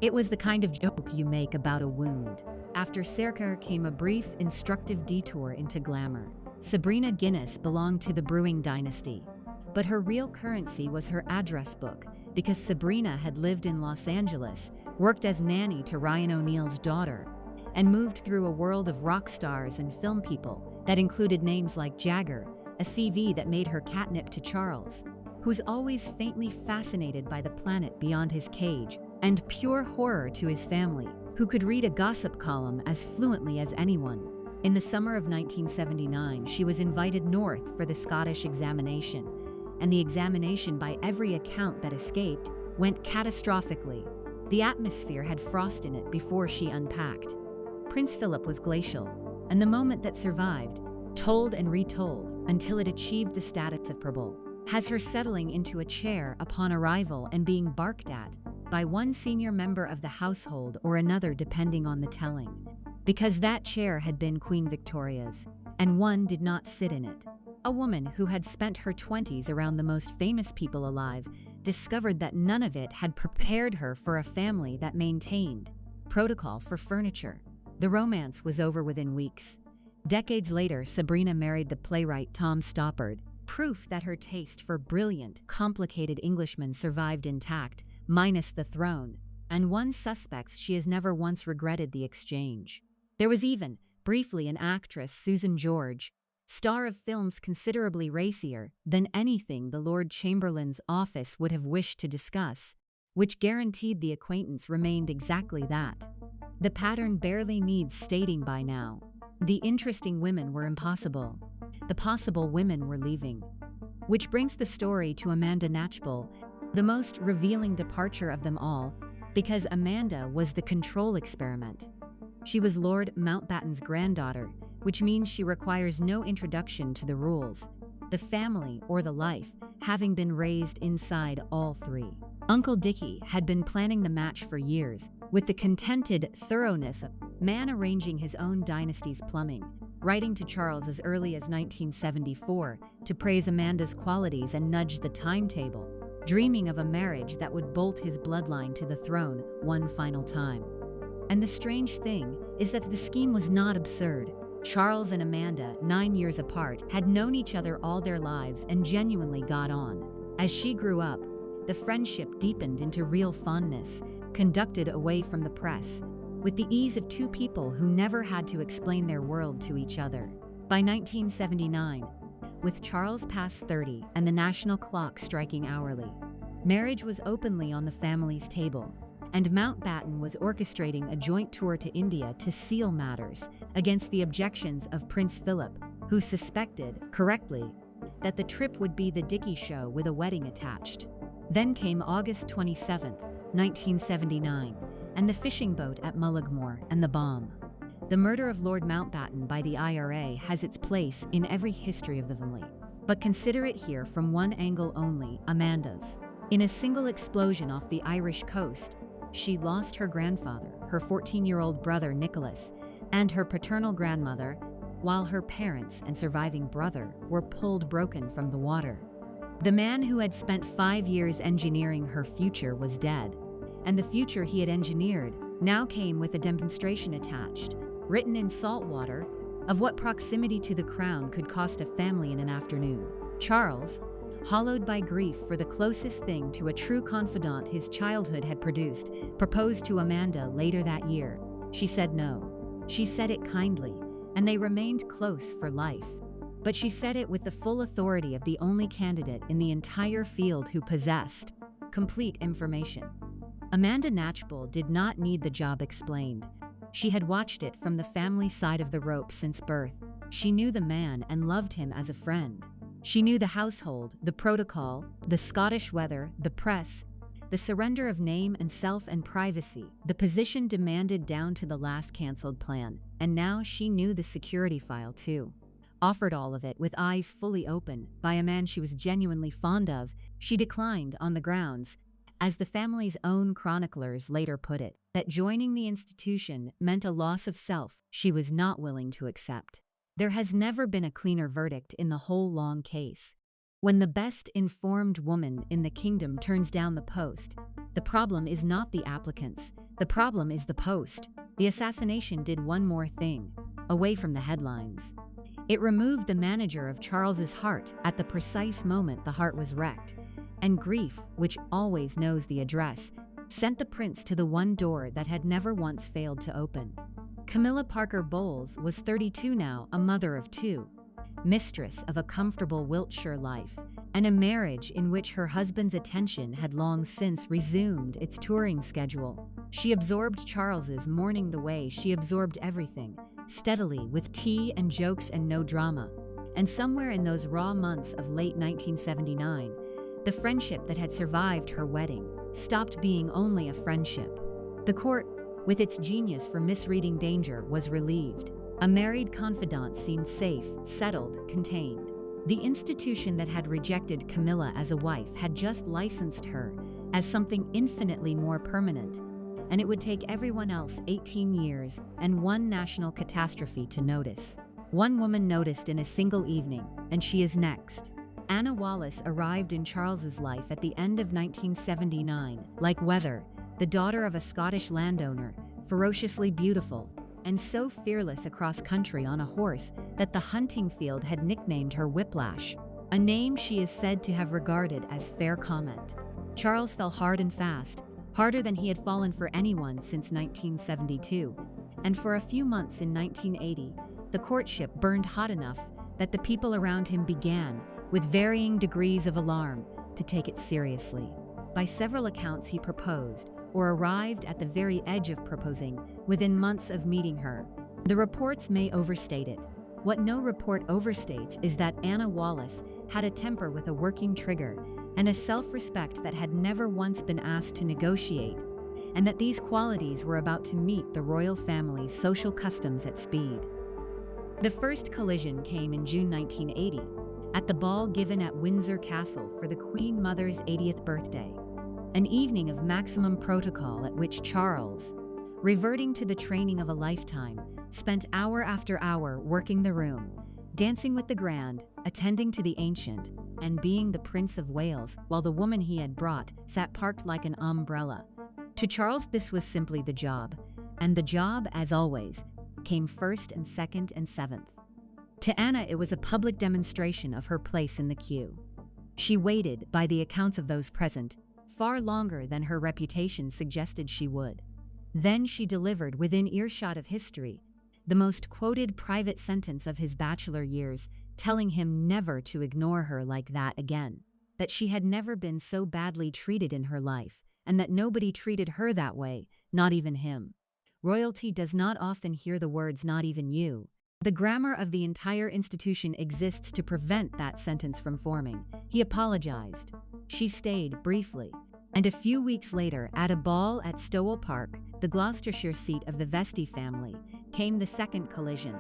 S1: It was the kind of joke you make about a wound. After Sarkar came a brief, instructive detour into glamour. Sabrina Guinness belonged to the brewing dynasty, but her real currency was her address book, because Sabrina had lived in Los Angeles, worked as nanny to Ryan O'Neal's daughter, and moved through a world of rock stars and film people that included names like Jagger, a CV that made her catnip to Charles, who's always faintly fascinated by the planet beyond his cage, and pure horror to his family, who could read a gossip column as fluently as anyone. In the summer of 1979, she was invited north for the Scottish examination, and the examination, by every account that escaped, went catastrophically. The atmosphere had frost in it before she unpacked. Prince Philip was glacial, and the moment that survived, told and retold until it achieved the status of probable, has her settling into a chair upon arrival and being barked at by one senior member of the household or another depending on the telling, because that chair had been Queen Victoria's, and one did not sit in it. A woman who had spent her 20s around the most famous people alive discovered that none of it had prepared her for a family that maintained protocol for furniture. The romance was over within weeks. Decades later, Sabrina married the playwright Tom Stoppard, proof that her taste for brilliant, complicated Englishmen survived intact, minus the throne, and one suspects she has never once regretted the exchange. There was even, briefly, an actress, Susan George, star of films considerably racier than anything the Lord Chamberlain's office would have wished to discuss, which guaranteed the acquaintance remained exactly that. The pattern barely needs stating by now. The interesting women were impossible. The possible women were leaving. Which brings the story to Amanda Knatchbull, the most revealing departure of them all, because Amanda was the control experiment. She was Lord Mountbatten's granddaughter, which means she requires no introduction to the rules, the family, or the life, having been raised inside all three. Uncle Dickie had been planning the match for years, with the contented thoroughness of a man arranging his own dynasty's plumbing, writing to Charles as early as 1974 to praise Amanda's qualities and nudge the timetable, dreaming of a marriage that would bolt his bloodline to the throne one final time. And the strange thing is that the scheme was not absurd. Charles and Amanda, 9 years apart, had known each other all their lives and genuinely got on. As she grew up, the friendship deepened into real fondness, conducted away from the press, with the ease of two people who never had to explain their world to each other. By 1979, with Charles past 30 and the national clock striking hourly, marriage was openly on the family's table, and Mountbatten was orchestrating a joint tour to India to seal matters against the objections of Prince Philip, who suspected, correctly, that the trip would be the Dickie show with a wedding attached. Then came August 27, 1979, and the fishing boat at Mullaghmore and the bomb. The murder of Lord Mountbatten by the IRA has its place in every history of the family, but consider it here from one angle only, Amanda's. In a single explosion off the Irish coast, she lost her grandfather, her 14-year-old brother Nicholas, and her paternal grandmother, while her parents and surviving brother were pulled broken from the water. The man who had spent 5 years engineering her future was dead, and the future he had engineered now came with a demonstration attached, written in salt water, of what proximity to the crown could cost a family in an afternoon. Charles, hollowed by grief for the closest thing to a true confidant his childhood had produced, proposed to Amanda later that year. She said no. She said it kindly, and they remained close for life. But she said it with the full authority of the only candidate in the entire field who possessed complete information. Amanda Knatchbull did not need the job explained. She had watched it from the family side of the rope since birth. She knew the man and loved him as a friend. She knew the household, the protocol, the Scottish weather, the press, the surrender of name and self and privacy, the position demanded down to the last cancelled plan. And now she knew the security file too. Offered all of it with eyes fully open by a man she was genuinely fond of, she declined on the grounds, as the family's own chroniclers later put it, that joining the institution meant a loss of self she was not willing to accept. There has never been a cleaner verdict in the whole long case. When the best informed woman in the kingdom turns down the post, the problem is not the applicants, the problem is the post. The assassination did one more thing, away from the headlines. It removed the manager of Charles's heart at the precise moment the heart was wrecked, and grief, which always knows the address, sent the prince to the one door that had never once failed to open. Camilla Parker Bowles was 32 now, a mother of two, mistress of a comfortable Wiltshire life, and a marriage in which her husband's attention had long since resumed its touring schedule. She absorbed Charles's mourning the way she absorbed everything, steadily, with tea and jokes and no drama. And somewhere in those raw months of late 1979, the friendship that had survived her wedding stopped being only a friendship. The court, with its genius for misreading danger, was relieved. A married confidant seemed safe, settled, contained. The institution that had rejected Camilla as a wife had just licensed her as something infinitely more permanent, and it would take everyone else 18 years and one national catastrophe to notice. One woman noticed in a single evening, and she is next. Anna Wallace arrived in Charles's life at the end of 1979, like weather, the daughter of a Scottish landowner, ferociously beautiful, and so fearless across country on a horse that the hunting field had nicknamed her Whiplash, a name she is said to have regarded as fair comment. Charles fell hard and fast, harder than he had fallen for anyone since 1972, and for a few months in 1980, the courtship burned hot enough that the people around him began, with varying degrees of alarm, to take it seriously. By several accounts, he proposed, or arrived at the very edge of proposing, within months of meeting her. The reports may overstate it. What no report overstates is that Anna Wallace had a temper with a working trigger and a self-respect that had never once been asked to negotiate, and that these qualities were about to meet the royal family's social customs at speed. The first collision came in June 1980, at the ball given at Windsor Castle for the Queen Mother's 80th birthday, an evening of maximum protocol at which Charles, reverting to the training of a lifetime, spent hour after hour working the room, dancing with the grand, attending to the ancient, and being the Prince of Wales, while the woman he had brought sat parked like an umbrella. To Charles, this was simply the job, and the job, as always, came first and second and seventh. To Anna, it was a public demonstration of her place in the queue. She waited, by the accounts of those present, far longer than her reputation suggested she would. Then she delivered, within earshot of history, the most quoted private sentence of his bachelor years, telling him never to ignore her like that again, that she had never been so badly treated in her life, and that nobody treated her that way, not even him. Royalty does not often hear the words "not even you." The grammar of the entire institution exists to prevent that sentence from forming. He apologized. She stayed, briefly, and a few weeks later, at a ball at Stowell Park, the Gloucestershire seat of the Vestey family, came the second collision,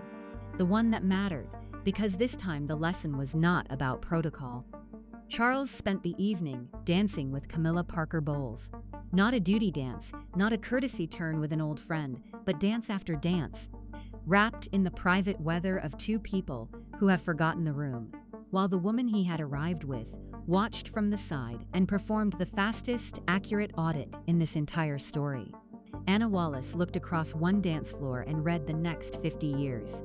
S1: the one that mattered, because this time the lesson was not about protocol. Charles spent the evening dancing with Camilla Parker Bowles. Not a duty dance, not a courtesy turn with an old friend, but dance after dance, wrapped in the private weather of two people who have forgotten the room, while the woman he had arrived with watched from the side and performed the fastest, accurate audit in this entire story. Anna Wallace looked across one dance floor and read the next 50 years.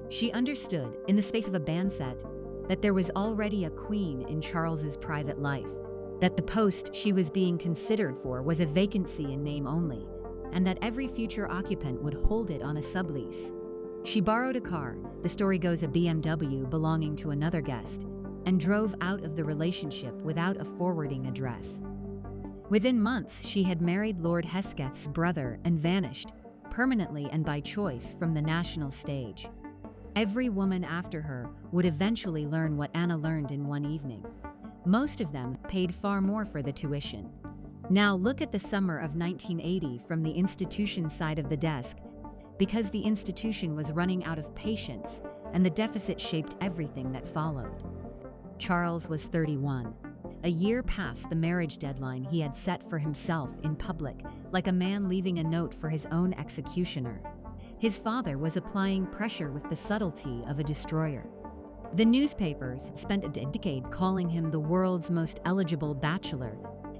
S1: She understood, in the space of a band set, that there was already a queen in Charles's private life, that the post she was being considered for was a vacancy in name only, and that every future occupant would hold it on a sublease. She borrowed a car, the story goes a BMW belonging to another guest, and drove out of the relationship without a forwarding address. Within months, she had married Lord Hesketh's brother and vanished, permanently and by choice, from the national stage. Every woman after her would eventually learn what Anna learned in one evening. Most of them paid far more for the tuition. Now look at the summer of 1980 from the institution side of the desk, because the institution was running out of patience and the deficit shaped everything that followed. Charles was 31, a year past the marriage deadline he had set for himself in public, like a man leaving a note for his own executioner. His father was applying pressure with the subtlety of a destroyer. The newspapers spent a decade calling him the world's most eligible bachelor,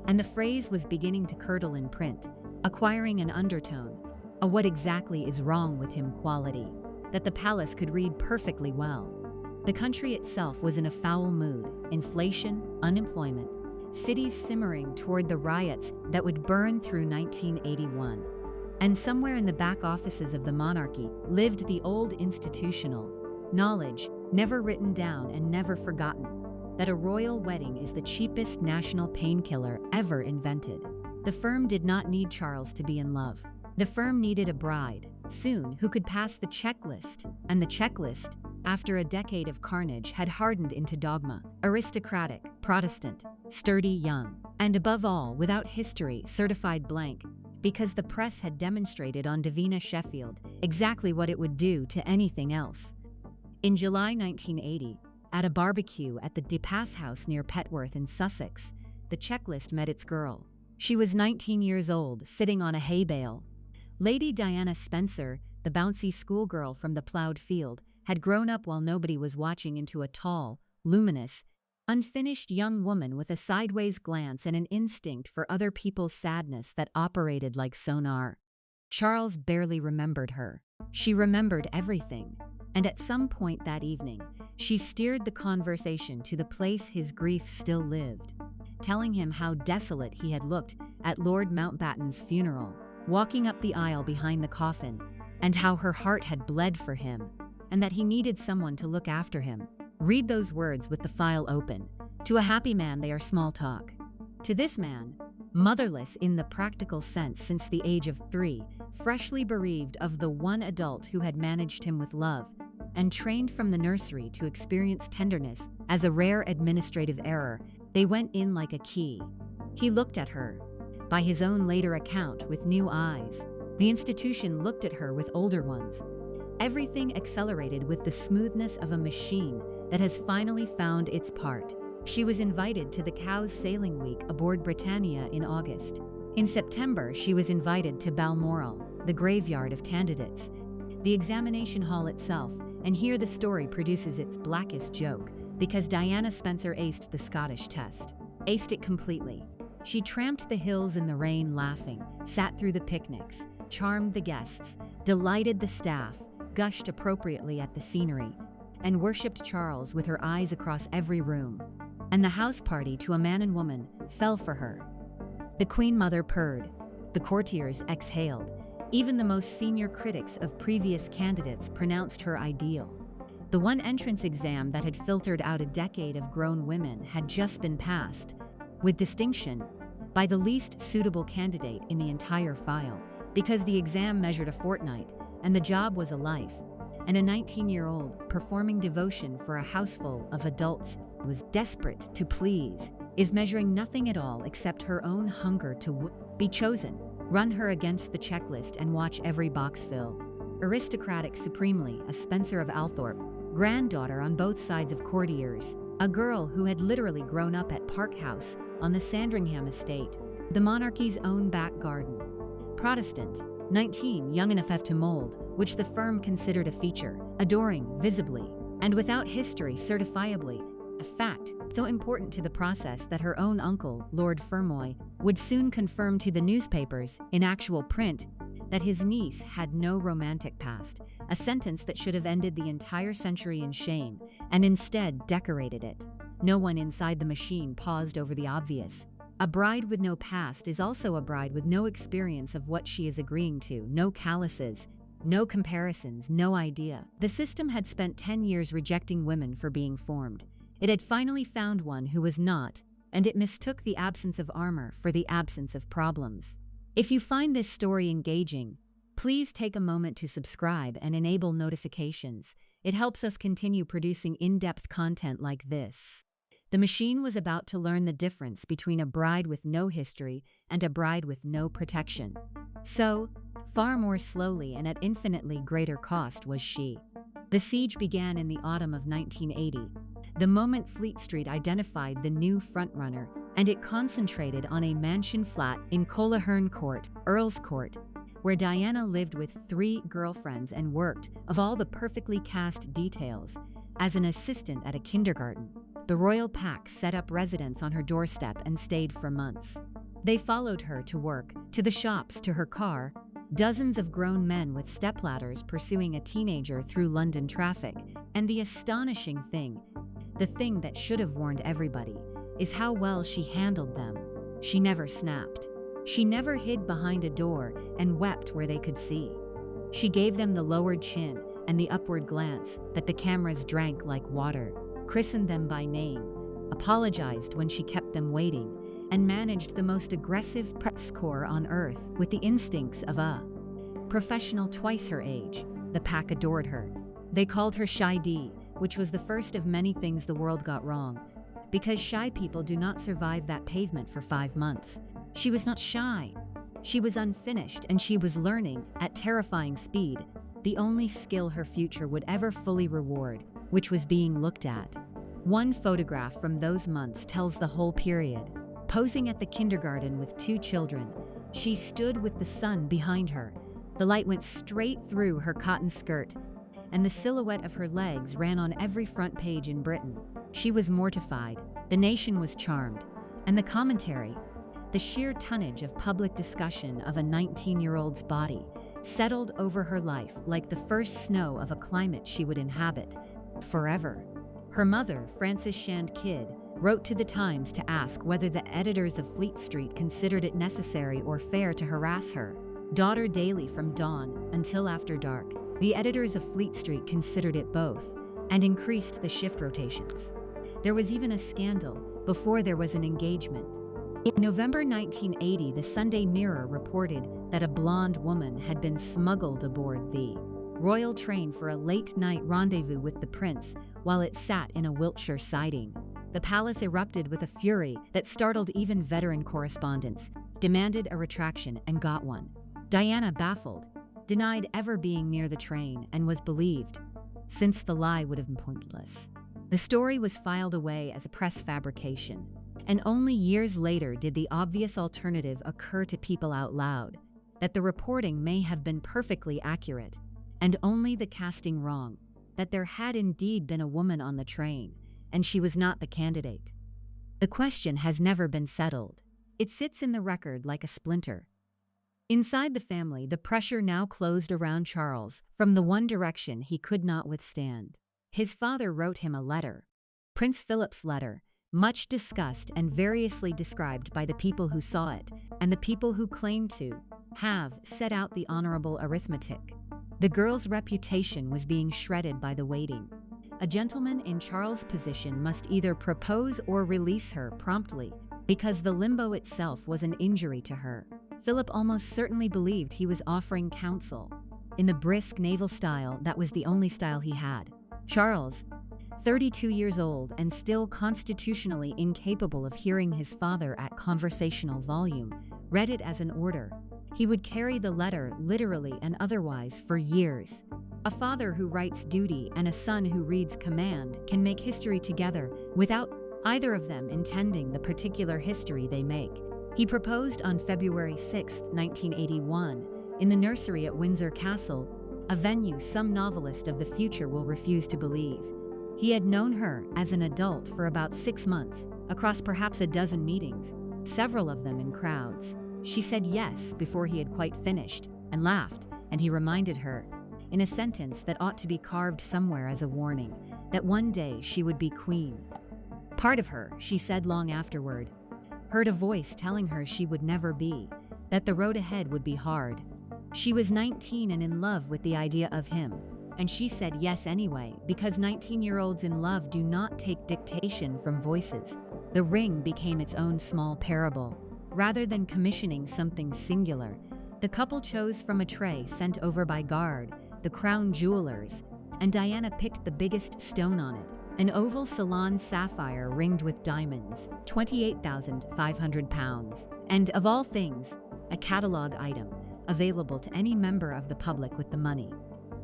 S1: and the phrase was beginning to curdle in print, acquiring an undertone, a what exactly is wrong with him quality, that the palace could read perfectly well. The country itself was in a foul mood, inflation, unemployment, cities simmering toward the riots that would burn through 1981. And somewhere in the back offices of the monarchy lived the old institutional knowledge, never written down and never forgotten, that a royal wedding is the cheapest national painkiller ever invented. The firm did not need Charles to be in love. The firm needed a bride, soon, who could pass the checklist, and the checklist, after a decade of carnage, had hardened into dogma: aristocratic, Protestant, sturdy, young, and above all, without history, certified blank, because the press had demonstrated on Davina Sheffield exactly what it would do to anything else. In July 1980, at a barbecue at the De Pass House near Petworth in Sussex, the checklist met its girl. She was 19 years old, sitting on a hay bale. Lady Diana Spencer, the bouncy schoolgirl from the ploughed field, had grown up while nobody was watching into a tall, luminous, unfinished young woman with a sideways glance and an instinct for other people's sadness that operated like sonar. Charles barely remembered her. She remembered everything, and at some point that evening, she steered the conversation to the place his grief still lived, telling him how desolate he had looked at Lord Mountbatten's funeral, walking up the aisle behind the coffin, and how her heart had bled for him, and that he needed someone to look after him. Read those words with the file open. To a happy man, they are small talk. To this man, motherless in the practical sense since the age of 3, freshly bereaved of the one adult who had managed him with love, and trained from the nursery to experience tenderness as a rare administrative error, they went in like a key. He looked at her, by his own later account, with new eyes. The institution looked at her with older ones. Everything accelerated with the smoothness of a machine that has finally found its part. She was invited to the Cowes Sailing Week aboard Britannia in August. In September, she was invited to Balmoral, the graveyard of candidates, the examination hall itself, and here the story produces its blackest joke, because Diana Spencer aced the Scottish test. Aced it completely. She tramped the hills in the rain laughing, sat through the picnics, charmed the guests, delighted the staff, gushed appropriately at the scenery, and worshipped Charles with her eyes across every room. And the house party, to a man and woman, fell for her. The Queen Mother purred. The courtiers exhaled. Even the most senior critics of previous candidates pronounced her ideal. The one entrance exam that had filtered out a decade of grown women had just been passed, with distinction, by the least suitable candidate in the entire file, because the exam measured a fortnight, and the job was a life, and a 19-year-old performing devotion for a houseful of adults was desperate to please, is measuring nothing at all except her own hunger to be chosen. Run her against the checklist and watch every box fill. Aristocratic supremely, a Spencer of Althorpe, granddaughter on both sides of courtiers, a girl who had literally grown up at Park House on the Sandringham estate, the monarchy's own back garden. Protestant, 19, young enough to mold, which the firm considered a feature, adoring, visibly, and without history certifiably, a fact so important to the process that her own uncle, Lord Fermoy, would soon confirm to the newspapers, in actual print, that his niece had no romantic past, a sentence that should have ended the entire century in shame, and instead decorated it. No one inside the machine paused over the obvious. A bride with no past is also a bride with no experience of what she is agreeing to, no calluses, no comparisons, no idea. The system had spent 10 years rejecting women for being formed. It had finally found one who was not, and it mistook the absence of armor for the absence of problems. If you find this story engaging, please take a moment to subscribe and enable notifications. It helps us continue producing in-depth content like this. The machine was about to learn the difference between a bride with no history and a bride with no protection. So, far more slowly and at infinitely greater cost was she. The siege began in the autumn of 1980, the moment Fleet Street identified the new frontrunner, and it concentrated on a mansion flat in Colaherne Court, Earl's Court, where Diana lived with 3 girlfriends and worked, of all the perfectly cast details, as an assistant at a kindergarten. The royal pack set up residence on her doorstep and stayed for months. They followed her to work, to the shops, to her car, dozens of grown men with stepladders pursuing a teenager through London traffic, and the astonishing thing, the thing that should have warned everybody, is how well she handled them. She never snapped. She never hid behind a door and wept where they could see. She gave them the lowered chin and the upward glance that the cameras drank like water, christened them by name, apologized when she kept them waiting, and managed the most aggressive press corps on earth with the instincts of a professional twice her age. The pack adored her. They called her Shy D, which was the first of many things the world got wrong, because shy people do not survive that pavement for 5 months. She was not shy. She was unfinished, and she was learning, at terrifying speed, the only skill her future would ever fully reward, which was being looked at. One photograph from those months tells the whole period. Posing at the kindergarten with 2 children, she stood with the sun behind her. The light went straight through her cotton skirt, and the silhouette of her legs ran on every front page in Britain. She was mortified, the nation was charmed, and the commentary, the sheer tonnage of public discussion of a 19-year-old's body, settled over her life like the first snow of a climate she would inhabit forever. Her mother, Frances Shand Kidd, wrote to the Times to ask whether the editors of Fleet Street considered it necessary or fair to harass her daughter daily from dawn until after dark. The editors of Fleet Street considered it both and increased the shift rotations. There was even a scandal before there was an engagement. In November 1980, the Sunday Mirror reported that a blonde woman had been smuggled aboard the royal train for a late-night rendezvous with the prince while it sat in a Wiltshire siding. The palace erupted with a fury that startled even veteran correspondents, demanded a retraction, and got one. Diana, baffled, denied ever being near the train and was believed, since the lie would have been pointless. The story was filed away as a press fabrication, and only years later did the obvious alternative occur to people out loud, that the reporting may have been perfectly accurate, and only the casting wrong, that there had indeed been a woman on the train, and she was not the candidate. The question has never been settled. It sits in the record like a splinter. Inside the family, the pressure now closed around Charles from the one direction he could not withstand. His father wrote him a letter, Prince Philip's letter, much discussed and variously described by the people who saw it and the people who claimed to have set out the honorable arithmetic. The girl's reputation was being shredded by the waiting. A gentleman in Charles' position must either propose or release her promptly, because the limbo itself was an injury to her. Philip almost certainly believed he was offering counsel. In the brisk naval style, that was the only style he had. Charles, 32 years old and still constitutionally incapable of hearing his father at conversational volume, read it as an order. He would carry the letter literally and otherwise for years. A father who writes duty and a son who reads command can make history together without either of them intending the particular history they make. He proposed on February 6, 1981, in the nursery at Windsor Castle, a venue some novelist of the future will refuse to believe. He had known her as an adult for about 6 months, across perhaps a dozen meetings, several of them in crowds. She said yes before he had quite finished, and laughed, and he reminded her, in a sentence that ought to be carved somewhere as a warning, that one day she would be queen. Part of her, she said long afterward, heard a voice telling her she would never be, that the road ahead would be hard. She was 19 and in love with the idea of him, and she said yes anyway, because 19-year-olds in love do not take dictation from voices. The ring became its own small parable. Rather than commissioning something singular, the couple chose from a tray sent over by Guard, the crown jewelers, and Diana picked the biggest stone on it, an oval Ceylon sapphire ringed with diamonds, 28,500 pounds, and, of all things, a catalog item, available to any member of the public with the money.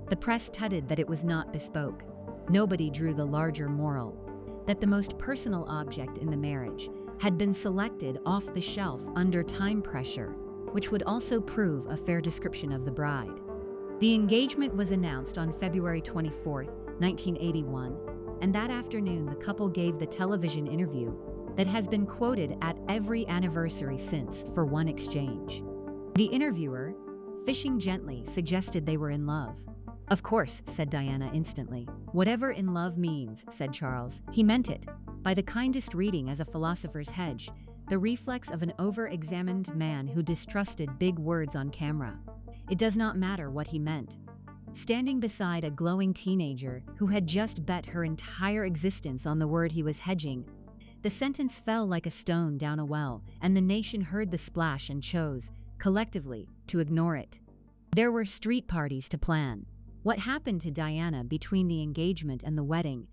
S1: The press tutted that it was not bespoke. Nobody drew the larger moral, that the most personal object in the marriage had been selected off the shelf under time pressure, which would also prove a fair description of the bride. The engagement was announced on February 24, 1981, and that afternoon the couple gave the television interview that has been quoted at every anniversary since for one exchange. The interviewer, fishing gently, suggested they were in love. "Of course," said Diana instantly. "Whatever in love means," said Charles. He meant it, by the kindest reading as a philosopher's hedge, the reflex of an over-examined man who distrusted big words on camera. It does not matter what he meant. Standing beside a glowing teenager who had just bet her entire existence on the word he was hedging, the sentence fell like a stone down a well, and the nation heard the splash and chose, collectively, to ignore it. There were street parties to plan. What happened to Diana between the engagement and the wedding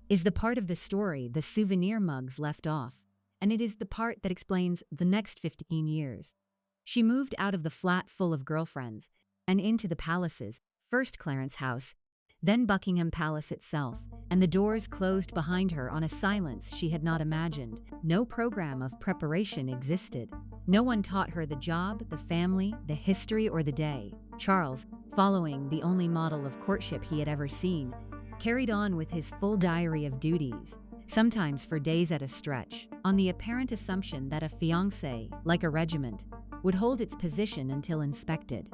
S1: is the part of the story the souvenir mugs left off, and it is the part that explains the next 15 years. She moved out of the flat full of girlfriends and into the palaces, first Clarence House, then Buckingham Palace itself, and the doors closed behind her on a silence she had not imagined. No program of preparation existed. No one taught her the job, the family, the history, or the day. Charles, following the only model of courtship he had ever seen, carried on with his full diary of duties, sometimes for days at a stretch, on the apparent assumption that a fiancé, like a regiment, would hold its position until inspected.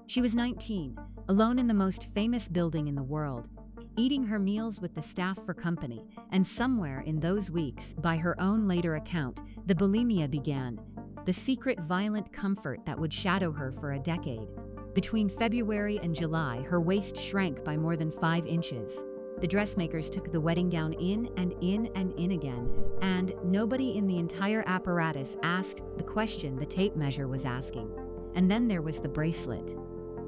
S1: She was 19, alone in the most famous building in the world, eating her meals with the staff for company, and somewhere in those weeks, by her own later account, the bulimia began, the secret violent comfort that would shadow her for a decade. Between February and July, her waist shrank by more than 5 inches. The dressmakers took the wedding gown in and in and in again, and nobody in the entire apparatus asked the question the tape measure was asking. And then there was the bracelet.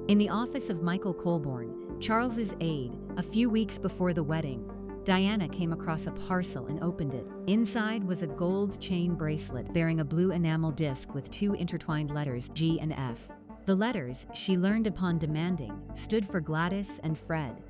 S1: In the office of Michael Colborne, Charles's aide, a few weeks before the wedding, Diana came across a parcel and opened it. Inside was a gold chain bracelet bearing a blue enamel disc with 2 intertwined letters, G and F. The letters, she learned upon demanding, stood for Gladys and Fred,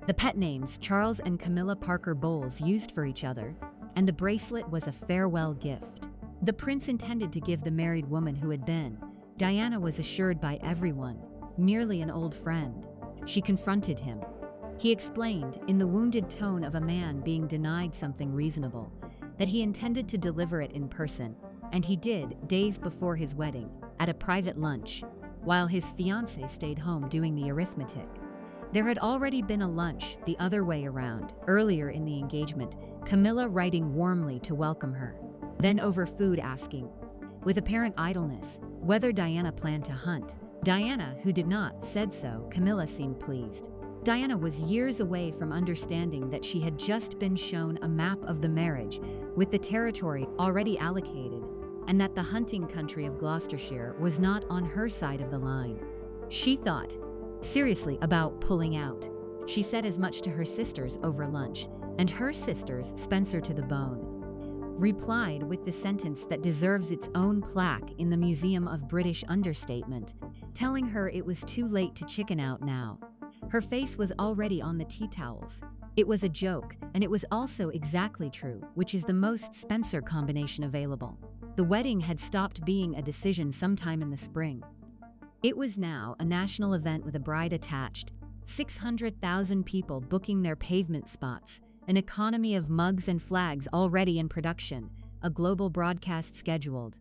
S1: the pet names Charles and Camilla Parker Bowles used for each other, and the bracelet was a farewell gift. The prince intended to give the married woman who had been, Diana was assured by everyone, merely an old friend. She confronted him. He explained, in the wounded tone of a man being denied something reasonable, that he intended to deliver it in person, and he did, days before his wedding, at a private lunch, while his fiancée stayed home doing the arithmetic. There had already been a lunch the other way around, earlier in the engagement, Camilla writing warmly to welcome her, then over food asking, with apparent idleness, whether Diana planned to hunt. Diana, who did not, said so. Camilla seemed pleased. Diana was years away from understanding that she had just been shown a map of the marriage with the territory already allocated, and that the hunting country of Gloucestershire was not on her side of the line. She thought seriously about pulling out. She said as much to her sisters over lunch, and her sisters, Spencer to the bone, replied with the sentence that deserves its own plaque in the Museum of British Understatement, telling her it was too late to chicken out now. Her face was already on the tea towels. It was a joke, and it was also exactly true, which is the most Spencer combination available. The wedding had stopped being a decision sometime in the spring. It was now a national event with a bride attached, 600,000 people booking their pavement spots, an economy of mugs and flags already in production, a global broadcast scheduled.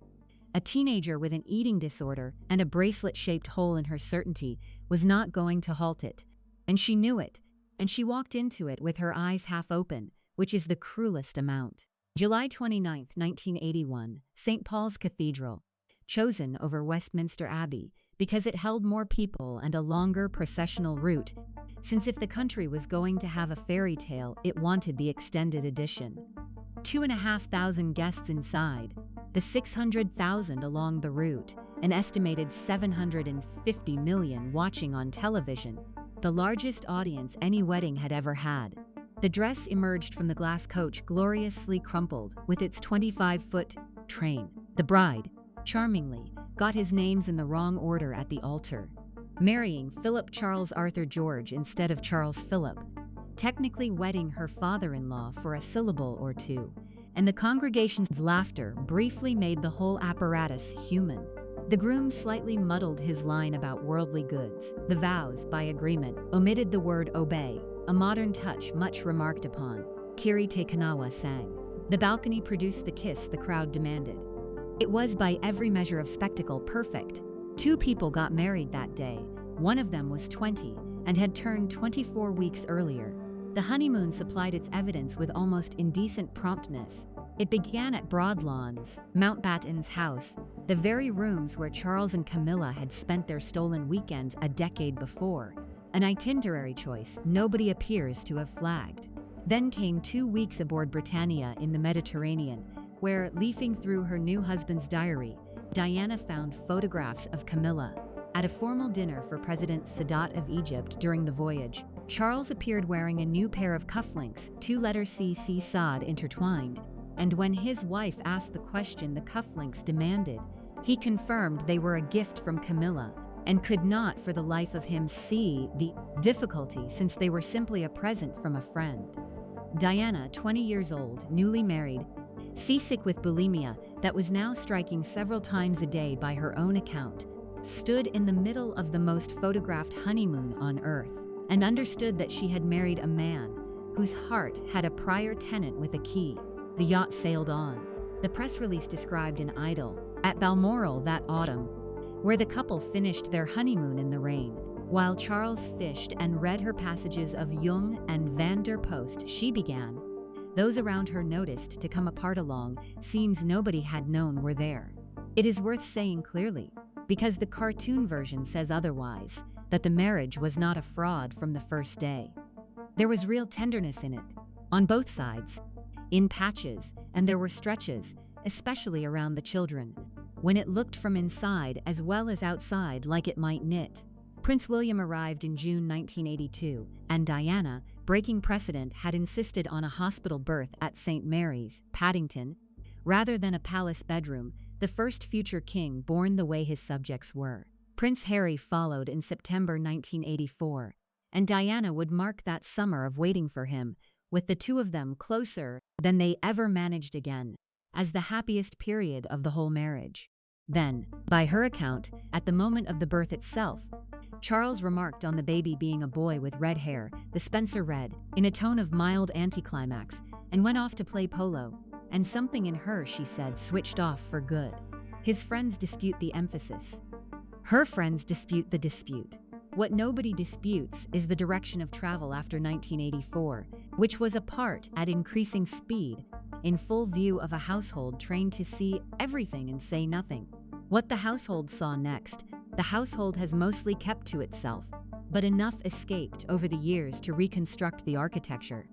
S1: a teenager with an eating disorder and a bracelet-shaped hole in her certainty, was not going to halt it. And she knew it, and she walked into it with her eyes half open, which is the cruelest amount. July 29, 1981, St. Paul's Cathedral, chosen over Westminster Abbey because it held more people and a longer processional route, since if the country was going to have a fairy tale, it wanted the extended edition. 2,500 guests inside, the 600,000 along the route, an estimated 750 million watching on television, the largest audience any wedding had ever had. The dress emerged from the glass coach gloriously crumpled with its 25-foot train. The bride, charmingly, got his names in the wrong order at the altar, marrying Philip Charles Arthur George instead of Charles Philip, technically wedding her father-in-law for a syllable or two, and the congregation's laughter briefly made the whole apparatus human. The groom slightly muddled his line about worldly goods. The vows, by agreement, omitted the word obey, a modern touch much remarked upon. Kiri Te Kanawa sang. The balcony produced the kiss the crowd demanded. It was by every measure of spectacle perfect. 2 people got married that day. One of them was 20 and had turned 24 weeks earlier. The honeymoon supplied its evidence with almost indecent promptness. It began at Broadlawns, Mountbatten's house, the very rooms where Charles and Camilla had spent their stolen weekends a decade before, an itinerary choice nobody appears to have flagged. Then came 2 weeks aboard Britannia in the Mediterranean, where, leafing through her new husband's diary, Diana found photographs of Camilla. At a formal dinner for President Sadat of Egypt during the voyage, Charles appeared wearing a new pair of cufflinks, 2 letters CC Saad intertwined, and when his wife asked the question the cufflinks demanded, he confirmed they were a gift from Camilla and could not for the life of him see the difficulty since they were simply a present from a friend. Diana, 20 years old, newly married, seasick with bulimia that was now striking several times a day by her own account, stood in the middle of the most photographed honeymoon on earth and understood that she had married a man whose heart had a prior tenant with a key. The yacht sailed on. The press release described an idyll at Balmoral that autumn, where the couple finished their honeymoon in the rain. While Charles fished and read her passages of Jung and Van der Post, she began. Those around her noticed to come apart along seams nobody had known were there. It is worth saying clearly, because the cartoon version says otherwise, that the marriage was not a fraud from the first day. There was real tenderness in it, on both sides, in patches, and there were stretches, especially around the children, when it looked from inside as well as outside like it might knit. Prince William arrived in June 1982, and Diana, breaking precedent, had insisted on a hospital berth at St. Mary's, Paddington, rather than a palace bedroom, the first future king born the way his subjects were. Prince Harry followed in September 1984, and Diana would mark that summer of waiting for him, with the 2 of them closer than they ever managed again, as the happiest period of the whole marriage. Then, by her account, at the moment of the birth itself, Charles remarked on the baby being a boy with red hair, the Spencer red, in a tone of mild anticlimax, and went off to play polo, and something in her, she said, switched off for good. His friends dispute the emphasis. Her friends dispute the dispute. What nobody disputes is the direction of travel after 1984, which was apart at increasing speed, in full view of a household trained to see everything and say nothing. What the household saw next, the household has mostly kept to itself, but enough escaped over the years to reconstruct the architecture.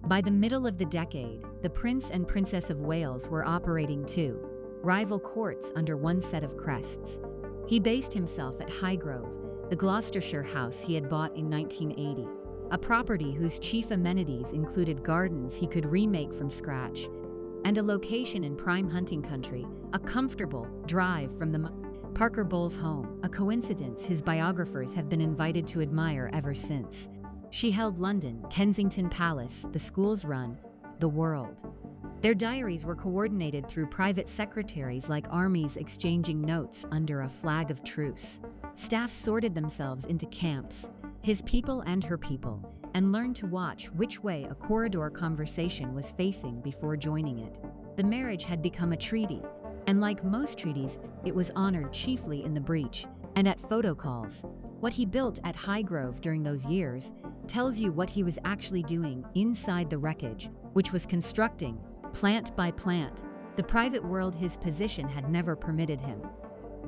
S1: By the middle of the decade, the Prince and Princess of Wales were operating 2 rival courts under one set of crests. He based himself at Highgrove, the Gloucestershire house he had bought in 1980, a property whose chief amenities included gardens he could remake from scratch, and a location in prime hunting country, a comfortable drive from the Parker Bowles home, a coincidence his biographers have been invited to admire ever since. She held London, Kensington Palace, the Schools Run, the world. Their diaries were coordinated through private secretaries like armies exchanging notes under a flag of truce. Staff sorted themselves into camps, his people and her people, and learned to watch which way a corridor conversation was facing before joining it. The marriage had become a treaty, And like most treaties, it was honored chiefly in the breach and at photo calls. What he built at Highgrove during those years tells you what he was actually doing inside the wreckage, which was constructing, plant by plant, the private world his position had never permitted him.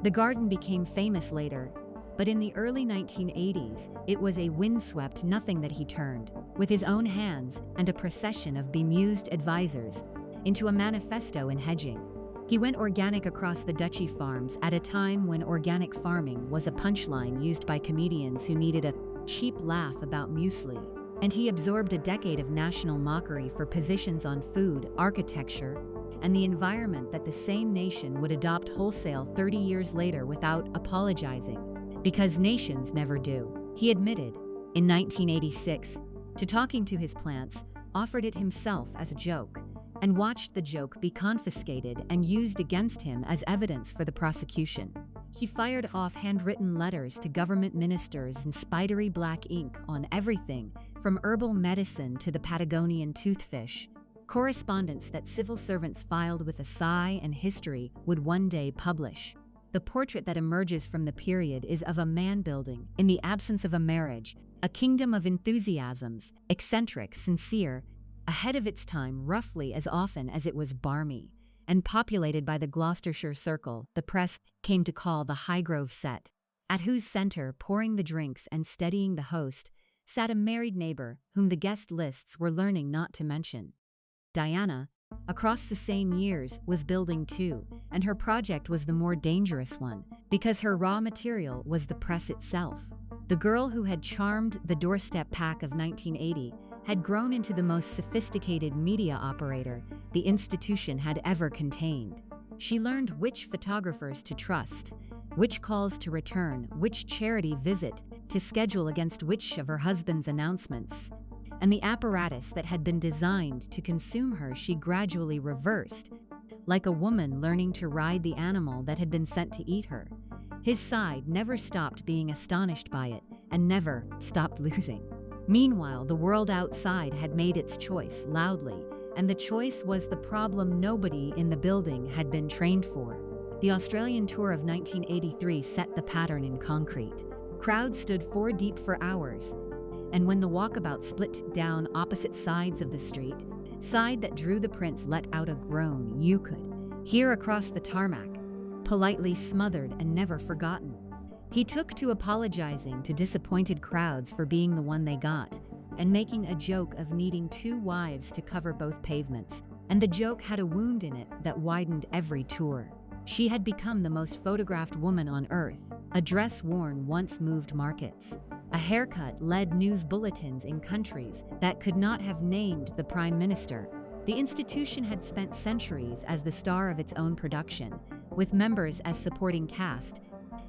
S1: The garden became famous later, but in the early 1980s, it was a windswept nothing that he turned, with his own hands and a procession of bemused advisors, into a manifesto in hedging. He went organic across the duchy farms at a time when organic farming was a punchline used by comedians who needed a cheap laugh about muesli. And he absorbed a decade of national mockery for positions on food, architecture, and the environment that the same nation would adopt wholesale 30 years later without apologizing. Because nations never do. He admitted, in 1986, to talking to his plants, offered it himself as a joke, and watched the joke be confiscated and used against him as evidence for the prosecution. He fired off handwritten letters to government ministers in spidery black ink on everything from herbal medicine to the Patagonian toothfish, correspondence that civil servants filed with a sigh and history would one day publish. The portrait that emerges from the period is of a man building, in the absence of a marriage, a kingdom of enthusiasms, eccentric, sincere, ahead of its time roughly as often as it was barmy, and populated by the Gloucestershire circle the press came to call the Highgrove set, at whose center, pouring the drinks and steadying the host, sat a married neighbor whom the guest lists were learning not to mention. Diana, across the same years, was building too, and her project was the more dangerous one, because her raw material was the press itself. The girl who had charmed the doorstep pack of 1980 had grown into the most sophisticated media operator the institution had ever contained. She learned which photographers to trust, which calls to return, which charity visit to schedule against which of her husband's announcements. And the apparatus that had been designed to consume her she gradually reversed, like a woman learning to ride the animal that had been sent to eat her. His side never stopped being astonished by it, and never stopped losing. Meanwhile, the world outside had made its choice loudly, and the choice was the problem nobody in the building had been trained for. The Australian tour of 1983 set the pattern in concrete. Crowds stood 4 deep for hours, and when the walkabout split down opposite sides of the street, side that drew the prince let out a groan you could hear across the tarmac, politely smothered and never forgotten. He took to apologizing to disappointed crowds for being the one they got, and making a joke of needing 2 wives to cover both pavements, and the joke had a wound in it that widened every tour. She had become the most photographed woman on earth. A dress worn once moved markets. A haircut led news bulletins in countries that could not have named the prime minister. The institution had spent centuries as the star of its own production, with members as supporting cast,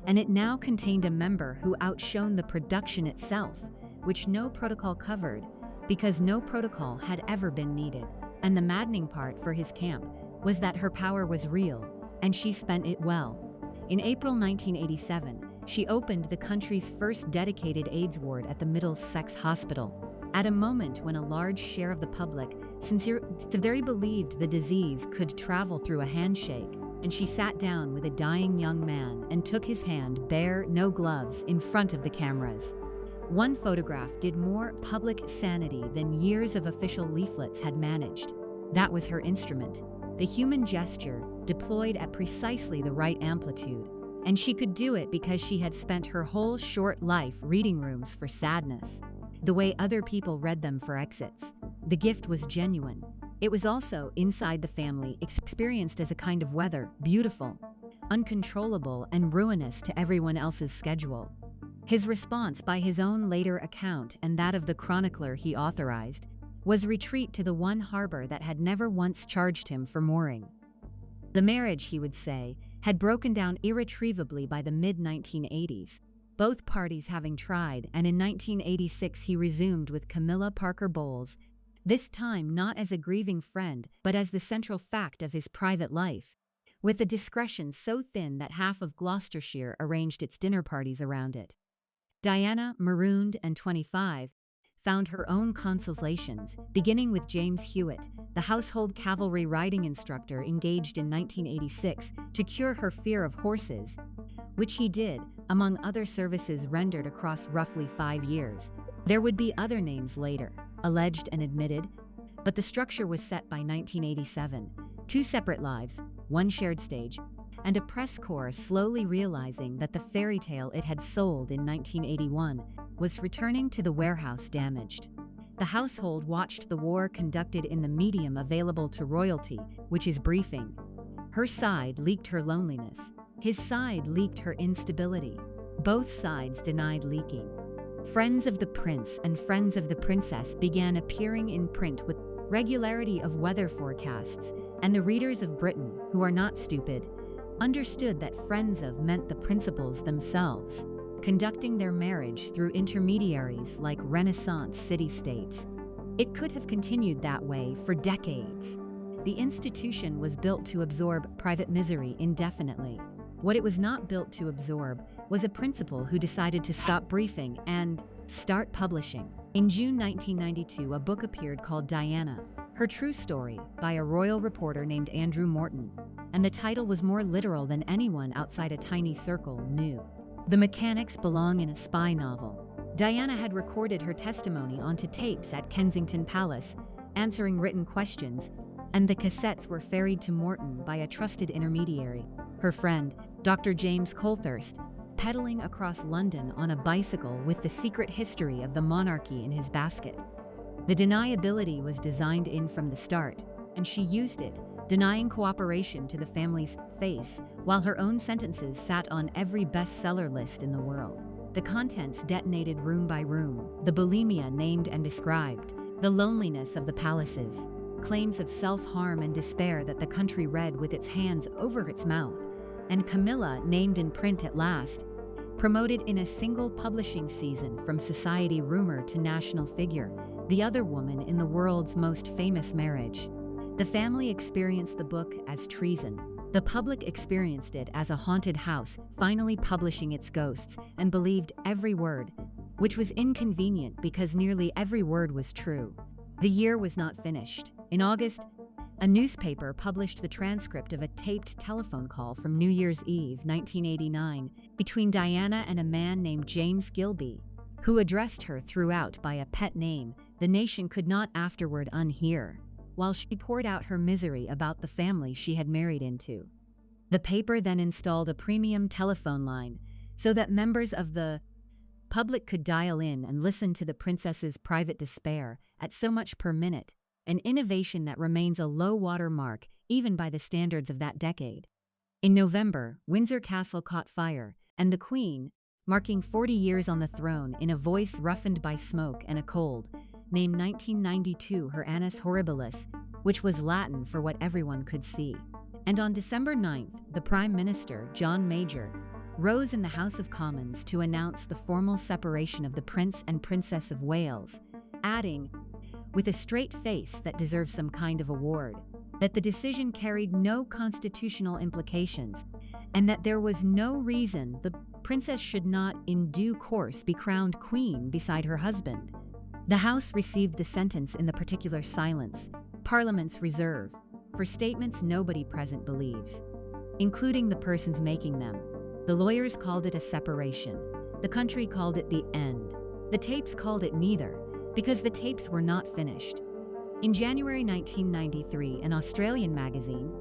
S1: and it now contained a member who outshone the production itself, which no protocol covered, because no protocol had ever been needed. And the maddening part for his camp was that her power was real, and she spent it well. In April 1987, she opened the country's first dedicated AIDS ward at the Middlesex Hospital, at a moment when a large share of the public sincerely believed the disease could travel through a handshake, and she sat down with a dying young man and took his hand bare, no gloves, in front of the cameras. One photograph did more public sanity than years of official leaflets had managed. That was her instrument, the human gesture deployed at precisely the right amplitude, and she could do it because she had spent her whole short life reading rooms for sadness, the way other people read them for exits. The gift was genuine. It was also, inside the family, experienced as a kind of weather, beautiful, uncontrollable, and ruinous to everyone else's schedule. His response, by his own later account and that of the chronicler he authorized, was retreat to the one harbor that had never once charged him for mooring. The marriage, he would say, had broken down irretrievably by the mid-1980s, both parties having tried, and in 1986 he resumed with Camilla Parker Bowles, this time not as a grieving friend, but as the central fact of his private life, with a discretion so thin that half of Gloucestershire arranged its dinner parties around it. Diana, marooned and 25, found her own consolations, beginning with James Hewitt, the household cavalry riding instructor engaged in 1986 to cure her fear of horses, which he did, among other services rendered across roughly 5 years. There would be other names later, alleged and admitted, but the structure was set by 1987. 2 separate lives, 1 shared stage, and a press corps slowly realizing that the fairy tale it had sold in 1981 was returning to the warehouse damaged. The household watched the war conducted in the medium available to royalty, which is briefing. Her side leaked her loneliness. His side leaked her instability. Both sides denied leaking. Friends of the prince and friends of the princess began appearing in print with regularity of weather forecasts, and the readers of Britain, who are not stupid, understood that friends of meant the principals themselves, conducting their marriage through intermediaries like Renaissance city-states. It could have continued that way for decades. The institution was built to absorb private misery indefinitely. What it was not built to absorb was a principal who decided to stop briefing and start publishing. In June 1992, a book appeared called Diana, Her True Story, by a royal reporter named Andrew Morton, and the title was more literal than anyone outside a tiny circle knew. The mechanics belong in a spy novel. Diana had recorded her testimony onto tapes at Kensington Palace, answering written questions, and the cassettes were ferried to Morton by a trusted intermediary, her friend, Dr. James Colthurst, pedaling across London on a bicycle with the secret history of the monarchy in his basket. The deniability was designed in from the start, and she used it, denying cooperation to the family's face, while her own sentences sat on every bestseller list in the world. The contents detonated room by room, the bulimia named and described, the loneliness of the palaces, claims of self-harm and despair that the country read with its hands over its mouth, and Camilla, named in print at last, promoted in a single publishing season from society rumor to national figure, the other woman in the world's most famous marriage. The family experienced the book as treason. The public experienced it as a haunted house, finally publishing its ghosts, and believed every word, which was inconvenient because nearly every word was true. The year was not finished. In August, a newspaper published the transcript of a taped telephone call from New Year's Eve, 1989, between Diana and a man named James Gilby, who addressed her throughout by a pet name the nation could not afterward unhear, while she poured out her misery about the family she had married into. The paper then installed a premium telephone line so that members of the public could dial in and listen to the princess's private despair at so much per minute, an innovation that remains a low-water mark even by the standards of that decade. In November, Windsor Castle caught fire, and the Queen, marking 40 years on the throne in a voice roughened by smoke and a cold, named 1992 her Annus Horribilis, which was Latin for what everyone could see. And on December 9th, the Prime Minister, John Major, rose in the House of Commons to announce the formal separation of the Prince and Princess of Wales, adding, with a straight face that deserves some kind of award, that the decision carried no constitutional implications, and that there was no reason the princess should not in due course be crowned queen beside her husband. The House received the sentence in the particular silence, Parliament's reserve, for statements nobody present believes, including the persons making them. The lawyers called it a separation. The country called it the end. The tapes called it neither, because the tapes were not finished. In January 1993, an Australian magazine,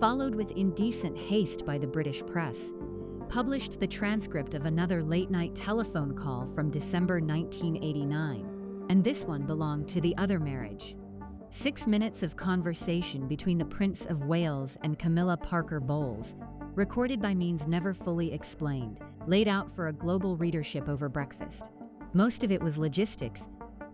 S1: followed with indecent haste by the British press, published the transcript of another late-night telephone call from December 1989, and this one belonged to the other marriage. 6 minutes of conversation between the Prince of Wales and Camilla Parker Bowles, recorded by means never fully explained, laid out for a global readership over breakfast. Most of it was logistics,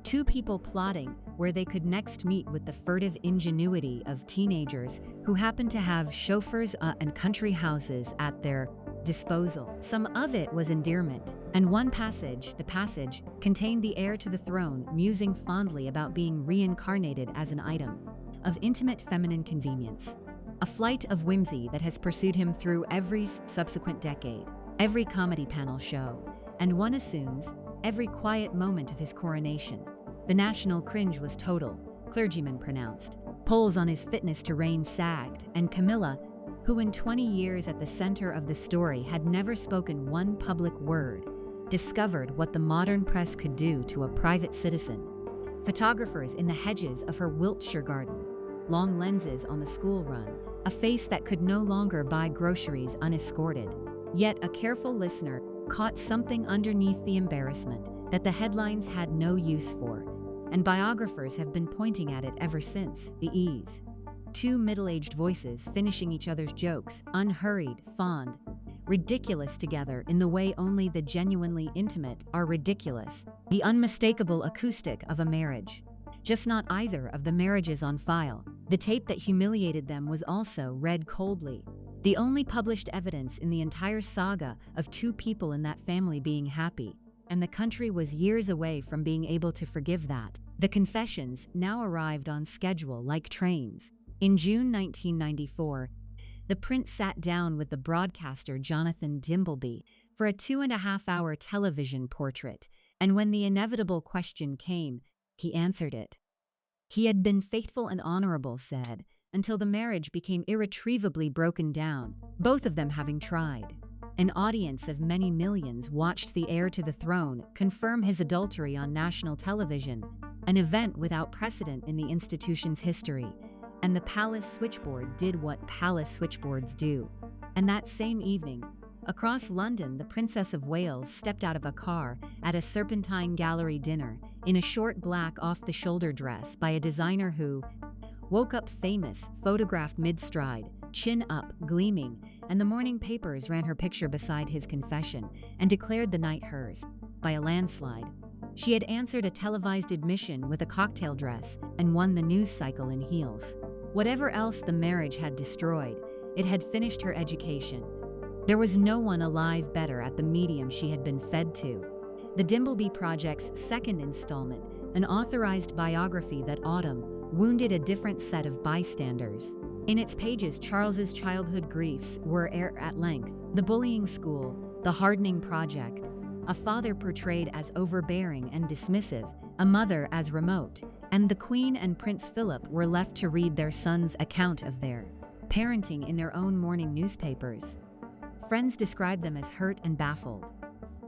S1: 2 people plotting where they could next meet with the furtive ingenuity of teenagers who happened to have chauffeurs and country houses at their disposal. Some of it was endearment, and one passage, the passage, contained the heir to the throne musing fondly about being reincarnated as an item of intimate feminine convenience, a flight of whimsy that has pursued him through every subsequent decade, every comedy panel show, and one assumes every quiet moment of his coronation. The national cringe was total, clergyman pronounced. Polls on his fitness to reign sagged, and Camilla, who in 20 years at the center of the story had never spoken one public word, discovered what the modern press could do to a private citizen. Photographers in the hedges of her Wiltshire garden, long lenses on the school run, a face that could no longer buy groceries unescorted. Yet a careful listener caught something underneath the embarrassment that the headlines had no use for, and biographers have been pointing at it ever since. The ease. Two middle-aged voices finishing each other's jokes, unhurried, fond, ridiculous together in the way only the genuinely intimate are ridiculous. The unmistakable acoustic of a marriage. Just not either of the marriages on file. The tape that humiliated them was also read coldly. The only published evidence in the entire saga of two people in that family being happy, and the country was years away from being able to forgive that. The confessions now arrived on schedule like trains. In June 1994, the prince sat down with the broadcaster Jonathan Dimbleby for a 2.5-hour television portrait, and when the inevitable question came, he answered it. He had been faithful and honorable, said, until the marriage became irretrievably broken down, both of them having tried. An audience of many millions watched the heir to the throne confirm his adultery on national television, an event without precedent in the institution's history. And the palace switchboard did what palace switchboards do. And that same evening, across London, the Princess of Wales stepped out of a car at a Serpentine Gallery dinner in a short black off-the-shoulder dress by a designer who woke up famous, photographed mid-stride, chin up, gleaming, and the morning papers ran her picture beside his confession and declared the night hers, by a landslide. She had answered a televised admission with a cocktail dress and won the news cycle in heels. Whatever else the marriage had destroyed, it had finished her education. There was no one alive better at the medium she had been fed to. The Dimbleby Project's second installment, an authorized biography that autumn, wounded a different set of bystanders. In its pages, Charles's childhood griefs were aired at length. The bullying school, the hardening project, a father portrayed as overbearing and dismissive, a mother as remote, and the Queen and Prince Philip were left to read their son's account of their parenting in their own morning newspapers. Friends described them as hurt and baffled.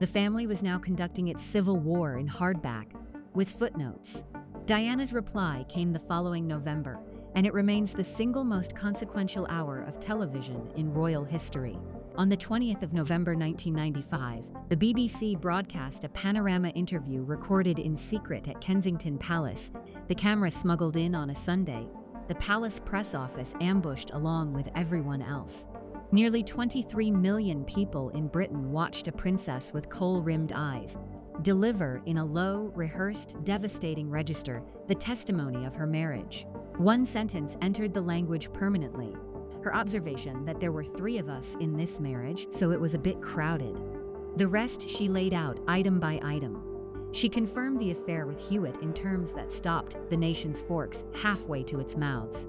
S1: The family was now conducting its civil war in hardback, with footnotes. Diana's reply came the following November, and it remains the single most consequential hour of television in royal history. On the 20th of November 1995, the BBC broadcast a panorama interview recorded in secret at Kensington Palace. The camera smuggled in on a Sunday, the palace press office ambushed along with everyone else. Nearly 23 million people in Britain watched a princess with kohl-rimmed eyes deliver in a low, rehearsed, devastating register the testimony of her marriage. One sentence entered the language permanently. Her observation that there were 3 of us in this marriage, so it was a bit crowded. The rest she laid out item by item. She confirmed the affair with Hewitt in terms that stopped the nation's forks halfway to its mouths.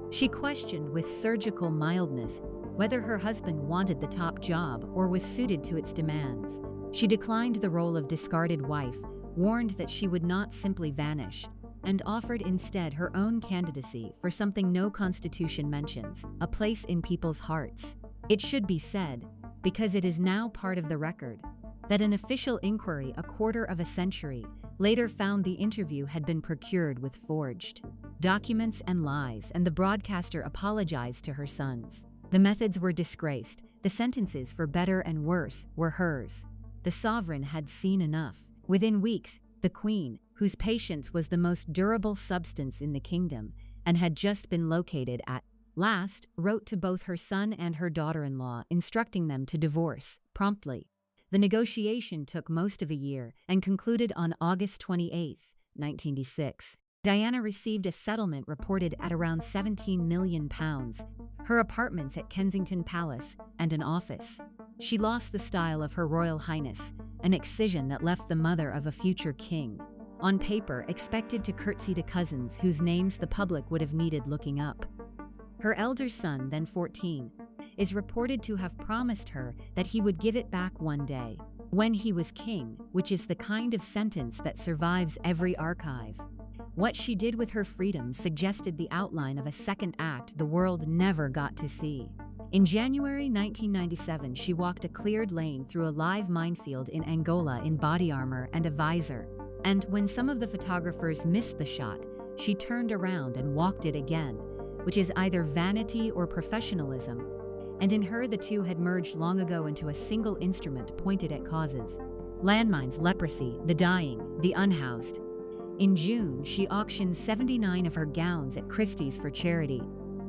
S1: She questioned with surgical mildness whether her husband wanted the top job or was suited to its demands. She declined the role of discarded wife, warned that she would not simply vanish, and offered instead her own candidacy for something no constitution mentions, a place in people's hearts. It should be said, because it is now part of the record, that an official inquiry a quarter of a century later found the interview had been procured with forged documents and lies, and the broadcaster apologized to her sons. The methods were disgraced. The sentences, for better and worse, were hers. The sovereign had seen enough. Within weeks, the Queen, whose patience was the most durable substance in the kingdom, and had just been located at last, wrote to both her son and her daughter-in-law, instructing them to divorce promptly. The negotiation took most of a year and concluded on August 28, 1996. Diana received a settlement reported at around £17 million, her apartments at Kensington Palace, and an office. She lost the style of Her Royal Highness, an excision that left the mother of a future king, on paper expected to curtsy to cousins whose names the public would have needed looking up. Her elder son, then 14, is reported to have promised her that he would give it back one day. when he was king, which is the kind of sentence that survives every archive. What she did with her freedom suggested the outline of a second act the world never got to see. In January 1997, she walked a cleared lane through a live minefield in Angola in body armor and a visor. And when some of the photographers missed the shot, she turned around and walked it again, which is either vanity or professionalism. And in her, the two had merged long ago into a single instrument pointed at causes: landmines, leprosy, the dying, the unhoused. In June, she auctioned 79 of her gowns at Christie's for charity.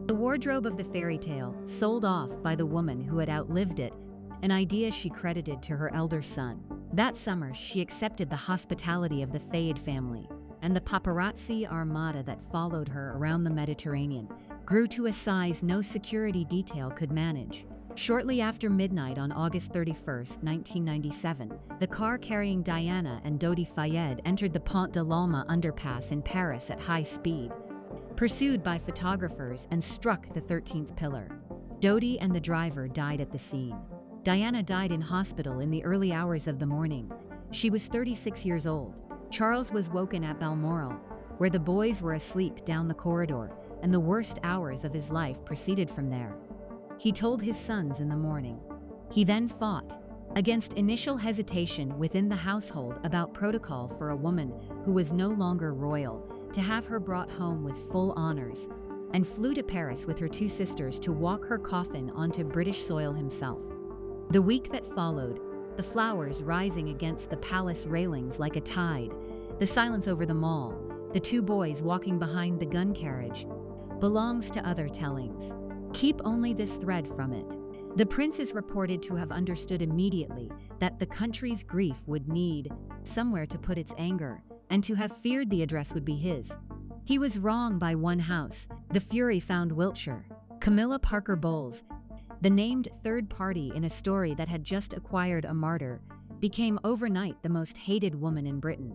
S1: The wardrobe of the fairy tale, sold off by the woman who had outlived it, an idea she credited to her elder son. That summer, she accepted the hospitality of the Fayed family, and the paparazzi armada that followed her around the Mediterranean grew to a size no security detail could manage. Shortly after midnight on August 31, 1997, the car carrying Diana and Dodi Fayed entered the Pont de l'Alma underpass in Paris at high speed, pursued by photographers, and struck the 13th pillar. Dodi and the driver died at the scene. Diana died in hospital in the early hours of the morning. She was 36 years old. Charles was woken at Balmoral, where the boys were asleep down the corridor, and the worst hours of his life proceeded from there. He told his sons in the morning. He then fought against initial hesitation within the household about protocol for a woman who was no longer royal to have her brought home with full honors, and flew to Paris with her two sisters to walk her coffin onto British soil himself. The week that followed, the flowers rising against the palace railings like a tide, the silence over the mall, the two boys walking behind the gun carriage, belongs to other tellings. Keep only this thread from it. The prince is reported to have understood immediately that the country's grief would need somewhere to put its anger, and to have feared the address would be his. He was wrong by one house. The fury found Wiltshire. Camilla Parker Bowles, the named third party in a story that had just acquired a martyr, became overnight the most hated woman in Britain.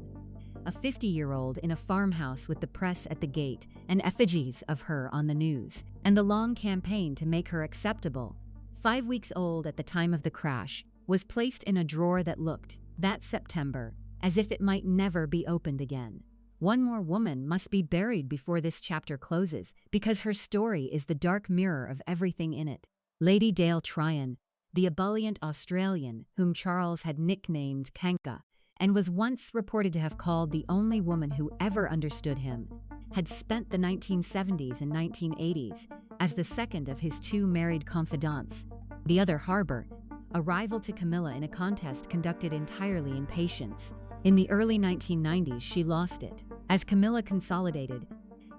S1: A 50-year-old in a farmhouse with the press at the gate and effigies of her on the news, and the long campaign to make her acceptable, 5 weeks old at the time of the crash, was placed in a drawer that looked, that September, as if it might never be opened again. One more woman must be buried before this chapter closes, because her story is the dark mirror of everything in it. Lady Dale Tryon, the ebullient Australian whom Charles had nicknamed Kanka, and was once reported to have called the only woman who ever understood him, had spent the 1970s and 1980s as the second of his two married confidants. The other Harbour, a rival to Camilla in a contest conducted entirely in patience. In the early 1990s, she lost it. As Camilla consolidated,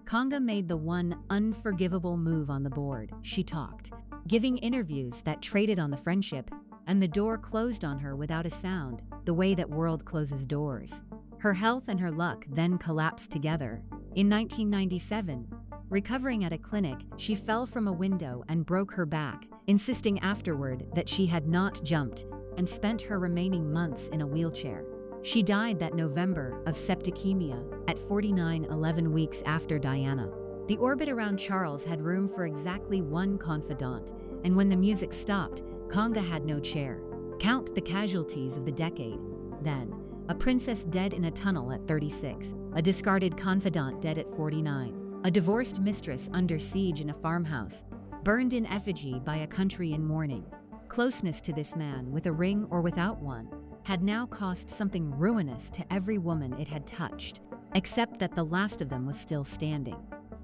S1: Conga made the one unforgivable move on the board. She talked, giving interviews that traded on the friendship, and the door closed on her without a sound, the way that world closes doors. Her health and her luck then collapsed together. In 1997, recovering at a clinic, she fell from a window and broke her back, insisting afterward that she had not jumped, and spent her remaining months in a wheelchair. She died that November of septicemia at 49, 11 weeks after Diana. The orbit around Charles had room for exactly one confidant, and when the music stopped, Conga had no chair. Count the casualties of the decade. Then, a princess dead in a tunnel at 36, a discarded confidant dead at 49, a divorced mistress under siege in a farmhouse, burned in effigy by a country in mourning. Closeness to this man, with a ring or without one, had now cost something ruinous to every woman it had touched, except that the last of them was still standing.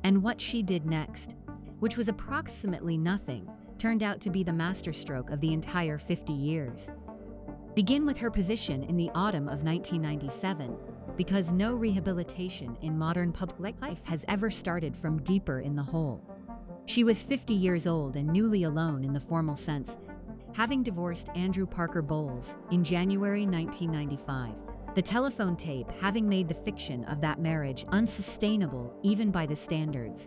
S1: And what she did next, which was approximately nothing, turned out to be the masterstroke of the entire 50 years. Begin with her position in the autumn of 1997, because no rehabilitation in modern public life has ever started from deeper in the hole. She was 50 years old and newly alone in the formal sense, having divorced Andrew Parker Bowles in January 1995, the telephone tape having made the fiction of that marriage unsustainable even by the standards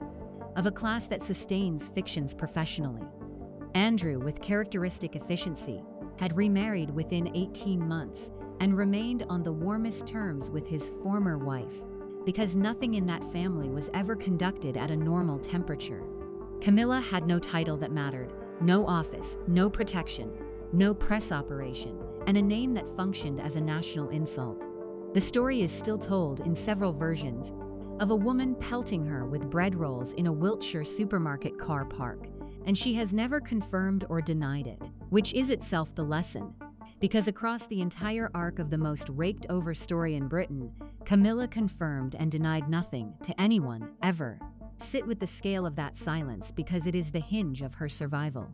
S1: of a class that sustains fictions professionally. Andrew, with characteristic efficiency, had remarried within 18 months and remained on the warmest terms with his former wife, because nothing in that family was ever conducted at a normal temperature. Camilla had no title that mattered, no office, no protection, no press operation, and a name that functioned as a national insult. The story is still told in several versions of a woman pelting her with bread rolls in a Wiltshire supermarket car park, and she has never confirmed or denied it, which is itself the lesson. Because across the entire arc of the most raked-over story in Britain, Camilla confirmed and denied nothing to anyone, ever. Sit with the scale of that silence because it is the hinge of her survival.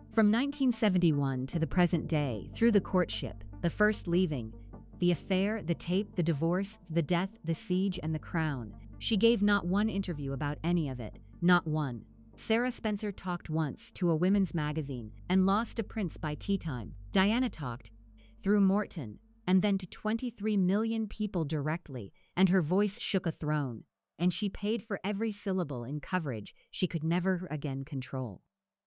S1: From 1971 to the present day, through the courtship, the first leaving, the affair, the tape, the divorce, the death, the siege, and the crown, she gave not one interview about any of it, not one. Sarah Spencer talked once to a women's magazine and lost a prince by tea time. Diana talked through Morton and then to 23 million people directly, and her voice shook a throne, and she paid for every syllable in coverage she could never again control.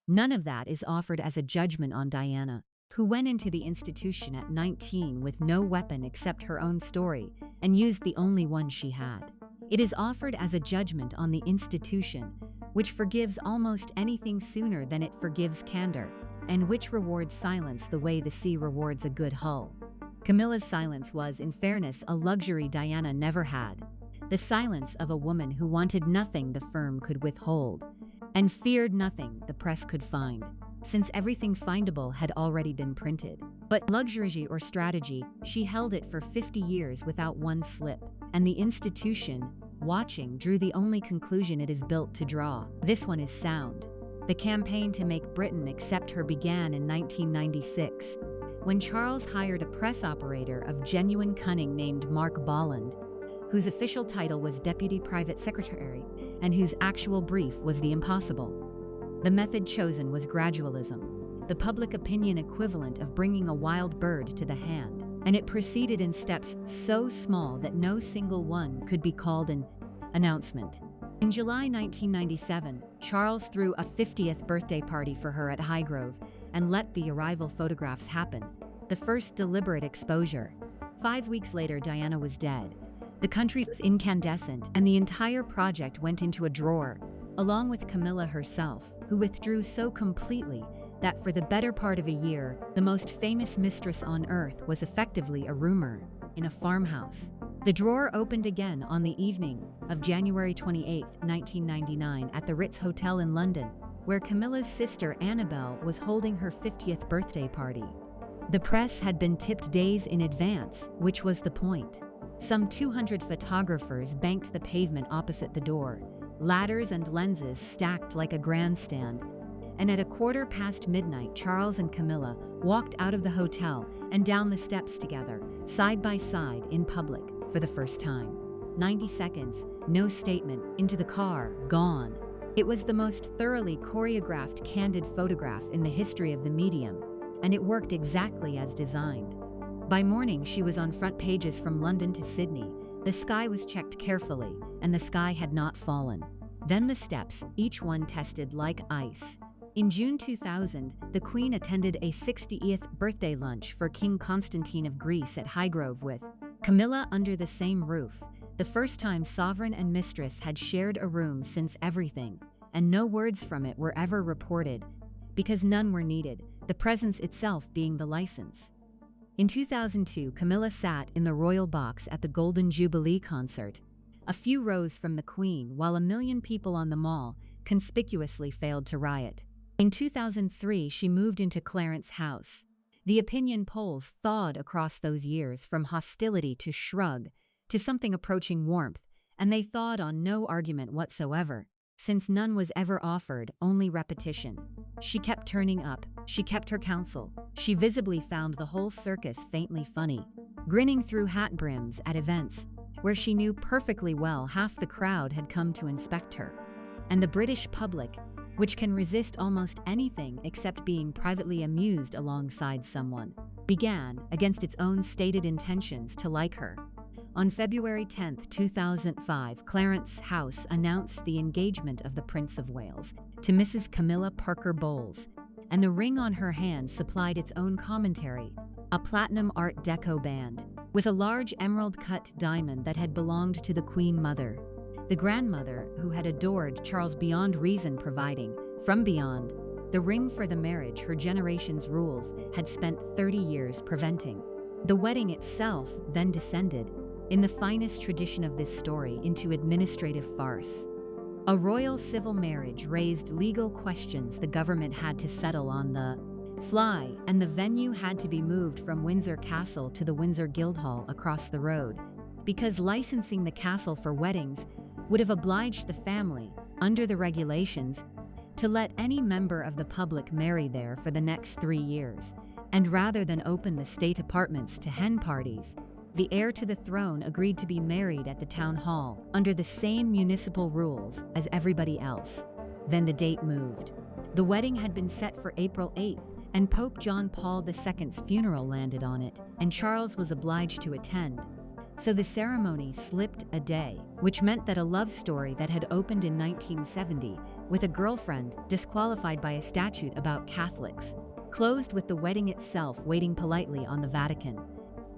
S1: None of that is offered as a judgment on Diana, who went into the institution at 19 with no weapon except her own story and used the only one she had. It is offered as a judgment on the institution, which forgives almost anything sooner than it forgives candor, and which rewards silence the way the sea rewards a good hull. Camilla's silence was, in fairness, a luxury Diana never had. The silence of a woman who wanted nothing the firm could withhold, and feared nothing the press could find, since everything findable had already been printed. But luxury or strategy, she held it for 50 years without one slip, and the institution, watching, drew the only conclusion it is built to draw. This one is sound. The campaign to make Britain accept her began in 1996, when Charles hired a press operator of genuine cunning named Mark Bolland, whose official title was Deputy Private Secretary, and whose actual brief was the impossible. The method chosen was gradualism, the public opinion equivalent of bringing a wild bird to the hand, and it proceeded in steps so small that no single one could be called an announcement. In July 1997, Charles threw a 50th birthday party for her at Highgrove and let the arrival photographs happen, the first deliberate exposure. 5 weeks later, Diana was dead. The country was incandescent, and the entire project went into a drawer, along with Camilla herself, who withdrew so completely that for the better part of a year, the most famous mistress on earth was effectively a rumor in a farmhouse. The drawer opened again on the evening of January 28, 1999, at the Ritz Hotel in London, where Camilla's sister Annabelle was holding her 50th birthday party. The press had been tipped days in advance, which was the point. Some 200 photographers banked the pavement opposite the door, ladders and lenses stacked like a grandstand, and at midnight, Charles and Camilla walked out of the hotel and down the steps together, side by side in public, for the first time. 90 seconds, no statement, into the car, gone. It was the most thoroughly choreographed candid photograph in the history of the medium, and it worked exactly as designed. By morning, she was on front pages from London to Sydney. The sky was checked carefully, and the sky had not fallen. Then the steps, each one tested like ice. In June 2000, the Queen attended a 60th birthday lunch for King Constantine of Greece at Highgrove with Camilla under the same roof, the first time sovereign and mistress had shared a room since everything, and no words from it were ever reported, because none were needed, the presence itself being the license. In 2002, Camilla sat in the royal box at the Golden Jubilee concert, a few rows from the Queen, while 1 million people on the Mall conspicuously failed to riot. In 2003, she moved into Clarence House. The opinion polls thawed across those years from hostility to shrug to something approaching warmth, and they thawed on no argument whatsoever, since none was ever offered, only repetition. She kept turning up, she kept her counsel, she visibly found the whole circus faintly funny, grinning through hat brims at events where she knew perfectly well half the crowd had come to inspect her, and the British public, which can resist almost anything except being privately amused alongside someone, began, against its own stated intentions, to like her. On February 10, 2005, Clarence House announced the engagement of the Prince of Wales to Mrs. Camilla Parker Bowles, and the ring on her hand supplied its own commentary, a platinum Art Deco band, with a large emerald-cut diamond that had belonged to the Queen Mother, the grandmother who had adored Charles beyond reason, providing, from beyond, the ring for the marriage her generation's rules had spent 30 years preventing. The wedding itself then descended, in the finest tradition of this story, into administrative farce. A royal civil marriage raised legal questions the government had to settle on the fly, and the venue had to be moved from Windsor Castle to the Windsor Guildhall across the road, because licensing the castle for weddings would have obliged the family, under the regulations, to let any member of the public marry there for the next 3 years. And rather than open the state apartments to hen parties, the heir to the throne agreed to be married at the town hall under the same municipal rules as everybody else. Then the date moved. The wedding had been set for April 8th, and Pope John Paul II's funeral landed on it, and Charles was obliged to attend. So the ceremony slipped a day, which meant that a love story that had opened in 1970 with a girlfriend disqualified by a statute about Catholics closed with the wedding itself waiting politely on the Vatican.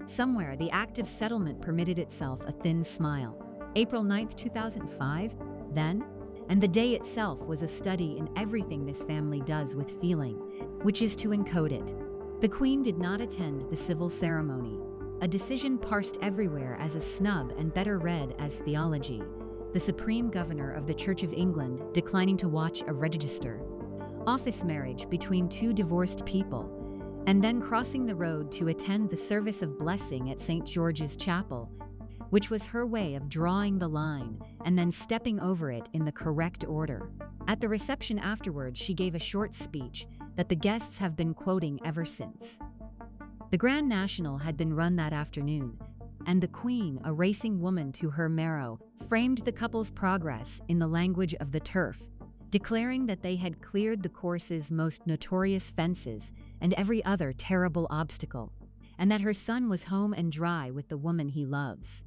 S1: Somewhere, the act of settlement permitted itself a thin smile. April 9, 2005, then, and the day itself was a study in everything this family does with feeling, which is to encode it. The Queen did not attend the civil ceremony, a decision parsed everywhere as a snub and better read as theology, the Supreme Governor of the Church of England declining to watch a register office marriage between two divorced people, and then crossing the road to attend the service of blessing at St. George's Chapel, which was her way of drawing the line and then stepping over it in the correct order. At the reception afterwards, she gave a short speech that the guests have been quoting ever since. The Grand National had been run that afternoon, and the Queen, a racing woman to her marrow, framed the couple's progress in the language of the turf, declaring that they had cleared the course's most notorious fences and every other terrible obstacle, and that her son was home and dry with the woman he loves.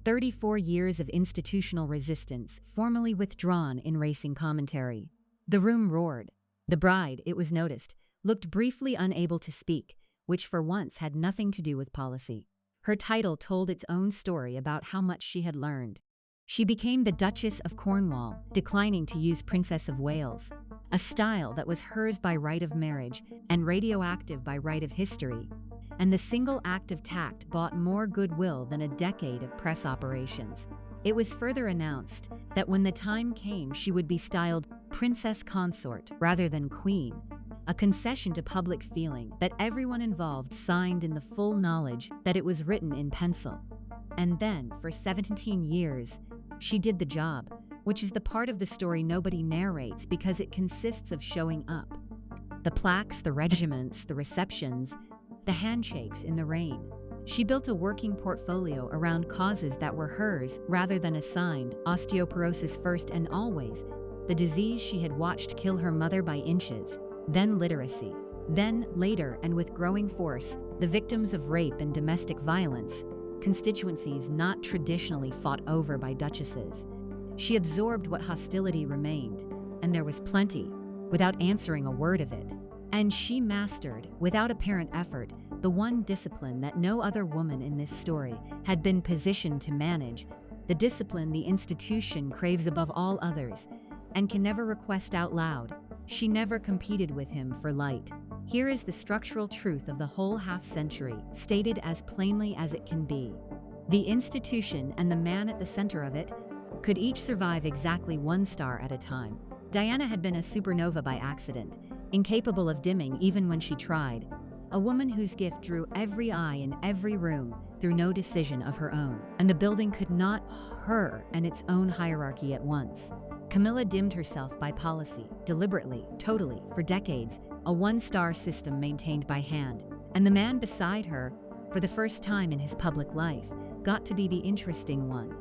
S1: 34 years of institutional resistance formally withdrawn in racing commentary. The room roared. The bride, it was noticed, looked briefly unable to speak, which for once had nothing to do with policy. Her title told its own story about how much she had learned. She became the Duchess of Cornwall, declining to use Princess of Wales, a style that was hers by right of marriage and radioactive by right of history, and the single act of tact bought more goodwill than a decade of press operations. It was further announced that when the time came, she would be styled Princess Consort rather than Queen, a concession to public feeling that everyone involved signed in the full knowledge that it was written in pencil. And then, for 17 years, she did the job, which is the part of the story nobody narrates because it consists of showing up. The plaques, the regiments, the receptions, the handshakes in the rain. She built a working portfolio around causes that were hers rather than assigned, osteoporosis first and always, the disease she had watched kill her mother by inches, then literacy, then, later and with growing force, the victims of rape and domestic violence, constituencies not traditionally fought over by duchesses. She absorbed what hostility remained, and there was plenty, without answering a word of it. And she mastered, without apparent effort, the one discipline that no other woman in this story had been positioned to manage, the discipline the institution craves above all others, and can never request out loud. She never competed with him for light. Here is the structural truth of the whole half-century, stated as plainly as it can be. The institution and the man at the center of it could each survive exactly one star at a time. Diana had been a supernova by accident, incapable of dimming even when she tried, a woman whose gift drew every eye in every room through no decision of her own, and the building could not her and its own hierarchy at once. Camilla dimmed herself by policy, deliberately, totally, for decades, a one-star system maintained by hand, and the man beside her, for the first time in his public life, got to be the interesting one.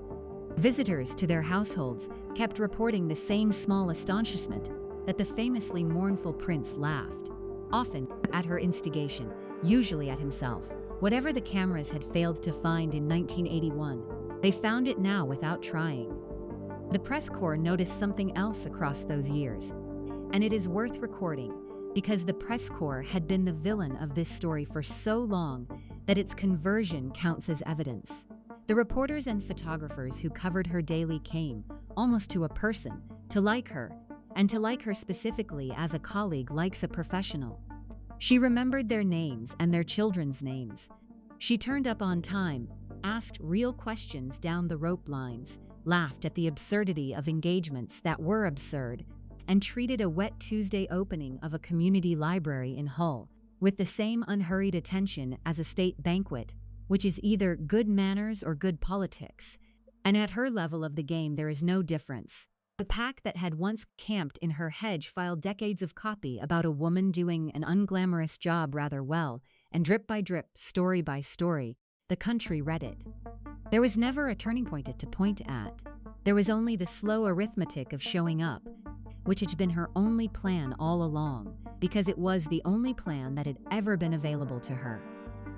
S1: Visitors to their households kept reporting the same small astonishment that the famously mournful prince laughed, often at her instigation, usually at himself. Whatever the cameras had failed to find in 1981, they found it now without trying. The press corps noticed something else across those years, and it is worth recording because the press corps had been the villain of this story for so long that its conversion counts as evidence. The reporters and photographers who covered her daily came, almost to a person, to like her, and to like her specifically as a colleague likes a professional. She remembered their names and their children's names. She turned up on time, asked real questions down the rope lines, laughed at the absurdity of engagements that were absurd, and treated a wet Tuesday opening of a community library in Hull with the same unhurried attention as a state banquet, which is either good manners or good politics. And at her level of the game there is no difference. The pack that had once camped in her hedge filed decades of copy about a woman doing an unglamorous job rather well, and drip by drip, story by story, the country read it. There was never a turning point to point at. There was only the slow arithmetic of showing up, which had been her only plan all along, because it was the only plan that had ever been available to her.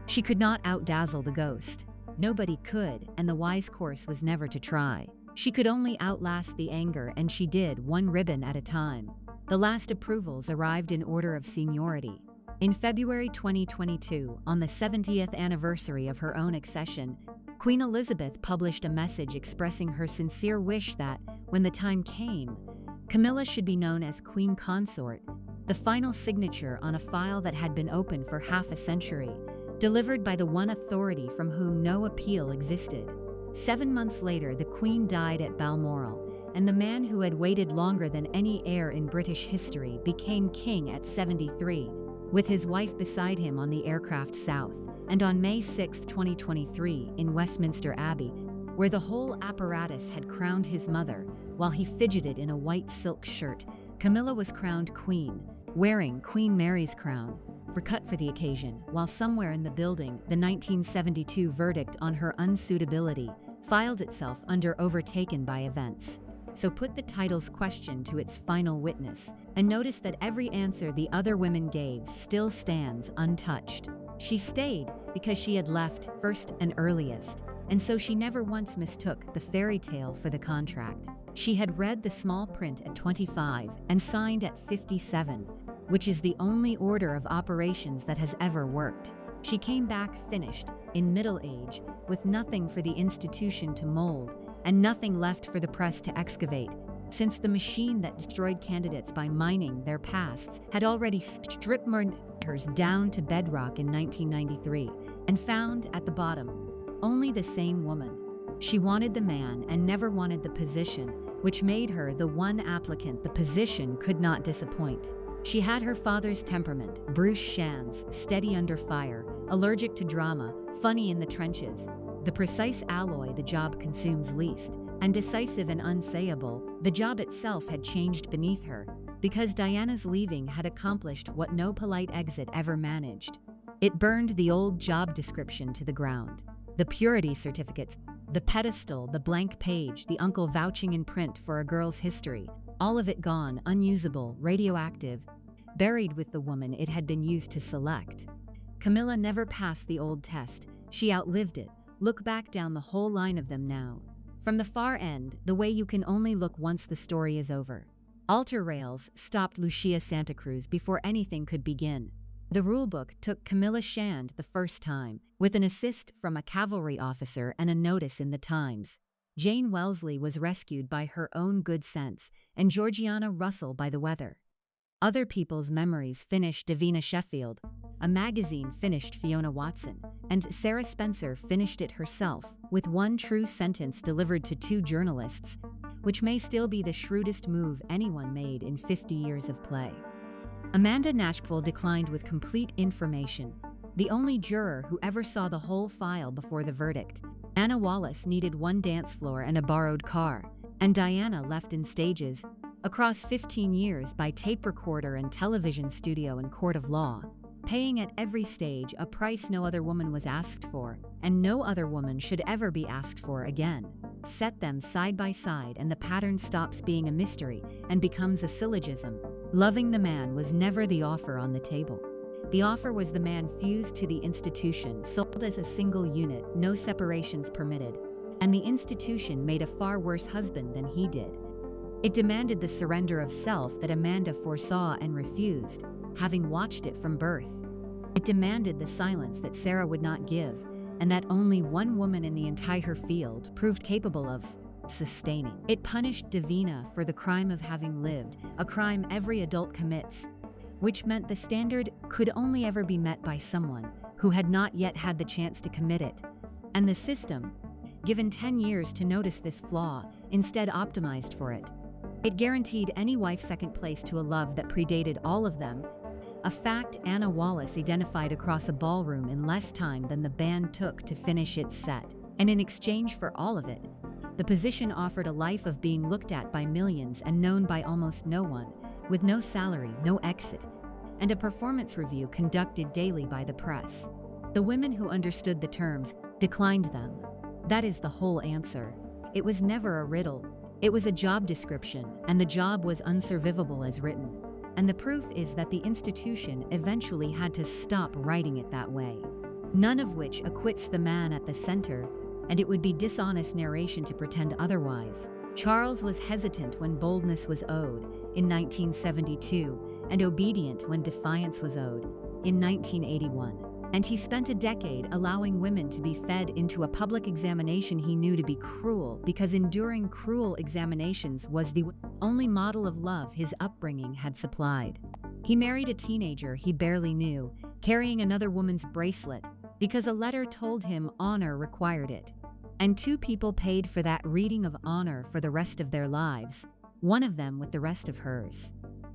S1: She could not outdazzle the ghost. Nobody could, and the wise course was never to try. She could only outlast the anger, and she did, one ribbon at a time. The last approvals arrived in order of seniority. In February 2022, on the 70th anniversary of her own accession, Queen Elizabeth published a message expressing her sincere wish that, when the time came, Camilla should be known as Queen Consort, the final signature on a file that had been open for half a century, delivered by the one authority from whom no appeal existed. 7 months later, the Queen died at Balmoral, and the man who had waited longer than any heir in British history became king at 73, with his wife beside him on the aircraft south. And on May 6, 2023, in Westminster Abbey, where the whole apparatus had crowned his mother, while he fidgeted in a white silk shirt, Camilla was crowned queen, wearing Queen Mary's crown, recut for the occasion, while somewhere in the building, the 1972 verdict on her unsuitability filed itself under overtaken by events. So put the title's question to its final witness, and notice that every answer the other women gave still stands untouched. She stayed because she had left first and earliest, and so she never once mistook the fairy tale for the contract. She had read the small print at 25 and signed at 57, which is the only order of operations that has ever worked. She came back finished, in middle age, with nothing for the institution to mold, and nothing left for the press to excavate, since the machine that destroyed candidates by mining their pasts had already stripped murderers down to bedrock in 1993, and found, at the bottom, only the same woman. She wanted the man and never wanted the position, which made her the one applicant the position could not disappoint. She had her father's temperament, Bruce Shand's, steady under fire, allergic to drama, funny in the trenches, the precise alloy the job consumes least, and decisive and unsayable, the job itself had changed beneath her, because Diana's leaving had accomplished what no polite exit ever managed. It burned the old job description to the ground. The purity certificates, the pedestal, the blank page, the uncle vouching in print for a girl's history, all of it gone, unusable, radioactive, buried with the woman it had been used to select. Camilla never passed the old test. She outlived it. Look back down the whole line of them now. From the far end, the way you can only look once the story is over. Altar rails stopped Lucia Santa Cruz before anything could begin. The rulebook took Camilla Shand the first time, with an assist from a cavalry officer and a notice in the Times. Jane Wellesley was rescued by her own good sense, and Georgiana Russell by the weather. Other people's memories finished Davina Sheffield, a magazine finished Fiona Watson, and Sarah Spencer finished it herself, with one true sentence delivered to 2 journalists, which may still be the shrewdest move anyone made in 50 years of play. Amanda Knatchbull declined with complete information, the only juror who ever saw the whole file before the verdict. Anna Wallace needed 1 dance floor and a borrowed car, and Diana left in stages, across 15 years by tape recorder and television studio and court of law, paying at every stage a price no other woman was asked for, and no other woman should ever be asked for again. Set them side by side and the pattern stops being a mystery and becomes a syllogism. Loving the man was never the offer on the table. The offer was the man fused to the institution, sold as a single unit, no separations permitted, and the institution made a far worse husband than he did. It demanded the surrender of self that Amanda foresaw and refused, having watched it from birth. It demanded the silence that Sarah would not give, and that only one woman in the entire field proved capable of. sustaining. It punished Davina for the crime of having lived, a crime every adult commits, which meant the standard could only ever be met by someone who had not yet had the chance to commit it. And the system, given 10 years to notice this flaw, instead optimized for it. It guaranteed any wife second place to a love that predated all of them, a fact Anna Wallace identified across a ballroom in less time than the band took to finish its set. And in exchange for all of it, the position offered a life of being looked at by millions and known by almost no one, with no salary, no exit, and a performance review conducted daily by the press. The women who understood the terms declined them. That is the whole answer. It was never a riddle. It was a job description, and the job was unsurvivable as written. And the proof is that the institution eventually had to stop writing it that way. None of which acquits the man at the center, and it would be dishonest narration to pretend otherwise. Charles was hesitant when boldness was owed, in 1972, and obedient when defiance was owed, in 1981. And he spent a decade allowing women to be fed into a public examination he knew to be cruel, because enduring cruel examinations was the only model of love his upbringing had supplied. He married a teenager he barely knew, carrying another woman's bracelet, because a letter told him honor required it. And 2 people paid for that reading of honor for the rest of their lives, one of them with the rest of hers.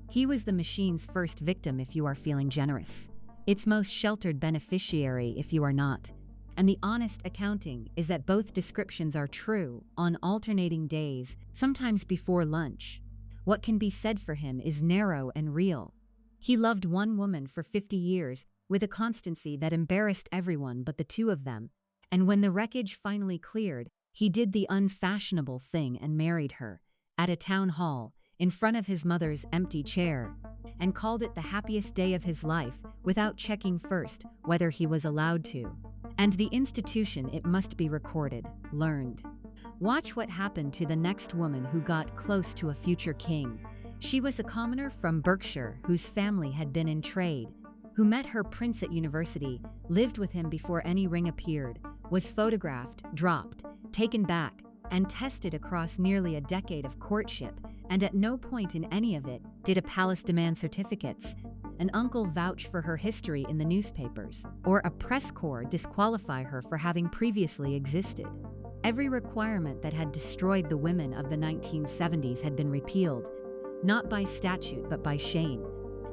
S1: He was the machine's first victim if you are feeling generous, its most sheltered beneficiary if you are not. And the honest accounting is that both descriptions are true on alternating days, sometimes before lunch. What can be said for him is narrow and real. He loved one woman for 50 years with a constancy that embarrassed everyone but the 2 of them. And when the wreckage finally cleared, he did the unfashionable thing and married her, at a town hall, in front of his mother's empty chair, and called it the happiest day of his life without checking first whether he was allowed to. And the institution, it must be recorded, learned. Watch what happened to the next woman who got close to a future king. She was a commoner from Berkshire whose family had been in trade, who met her prince at university, lived with him before any ring appeared, was photographed, dropped, taken back, and tested across nearly a decade of courtship, and at no point in any of it did a palace demand certificates, an uncle vouch for her history in the newspapers, or a press corps disqualify her for having previously existed. Every requirement that had destroyed the women of the 1970s had been repealed, not by statute but by shame,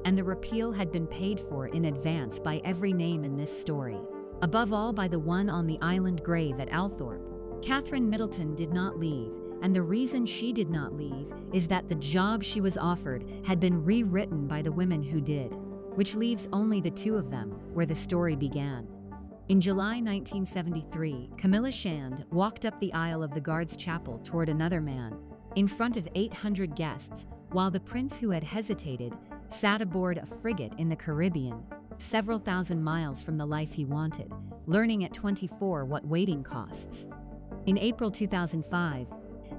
S1: and the repeal had been paid for in advance by every name in this story, above all by the one on the island grave at Althorpe. Catherine Middleton did not leave, and the reason she did not leave is that the job she was offered had been rewritten by the women who did, which leaves only the 2 of them where the story began. In July 1973, Camilla Shand walked up the aisle of the Guards Chapel toward another man, in front of 800 guests, while the prince who had hesitated sat aboard a frigate in the Caribbean, several thousand miles from the life he wanted, learning at 24 what waiting costs. In April 2005,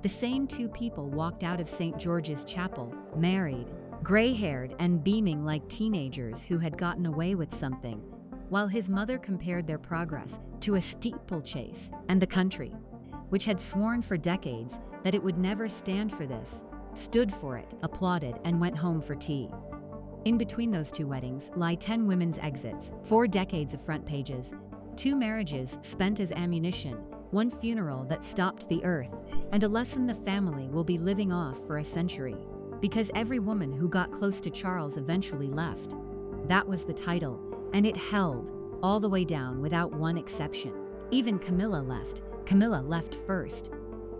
S1: the same 2 people walked out of St. George's Chapel, married, gray-haired and beaming like teenagers who had gotten away with something, while his mother compared their progress to a steeplechase, and the country, which had sworn for decades that it would never stand for this, stood for it, applauded, and went home for tea. In between those 2 weddings lie 10 women's exits, 4 decades of front pages, 2 marriages spent as ammunition, 1 funeral that stopped the earth, and a lesson the family will be living off for a century. Because every woman who got close to Charles eventually left. That was the title, and it held, all the way down without one exception. Even Camilla left. Camilla left first.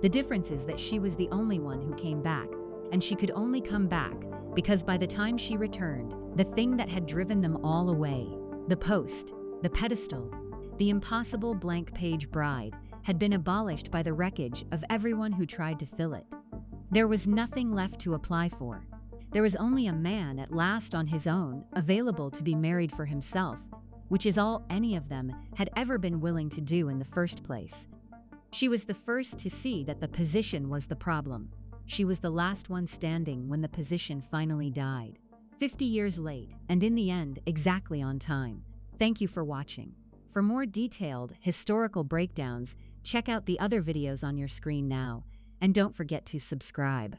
S1: The difference is that she was the only one who came back, and she could only come back because by the time she returned, the thing that had driven them all away, the post, the pedestal, the impossible blank page bride, had been abolished by the wreckage of everyone who tried to fill it. There was nothing left to apply for. There was only a man at last on his own, available to be married for himself, which is all any of them had ever been willing to do in the first place. She was the first to see that the position was the problem. She was the last one standing when the position finally died. 50 years late, and in the end, exactly on time. Thank you for watching. For more detailed, historical breakdowns, check out the other videos on your screen now. and don't forget to subscribe.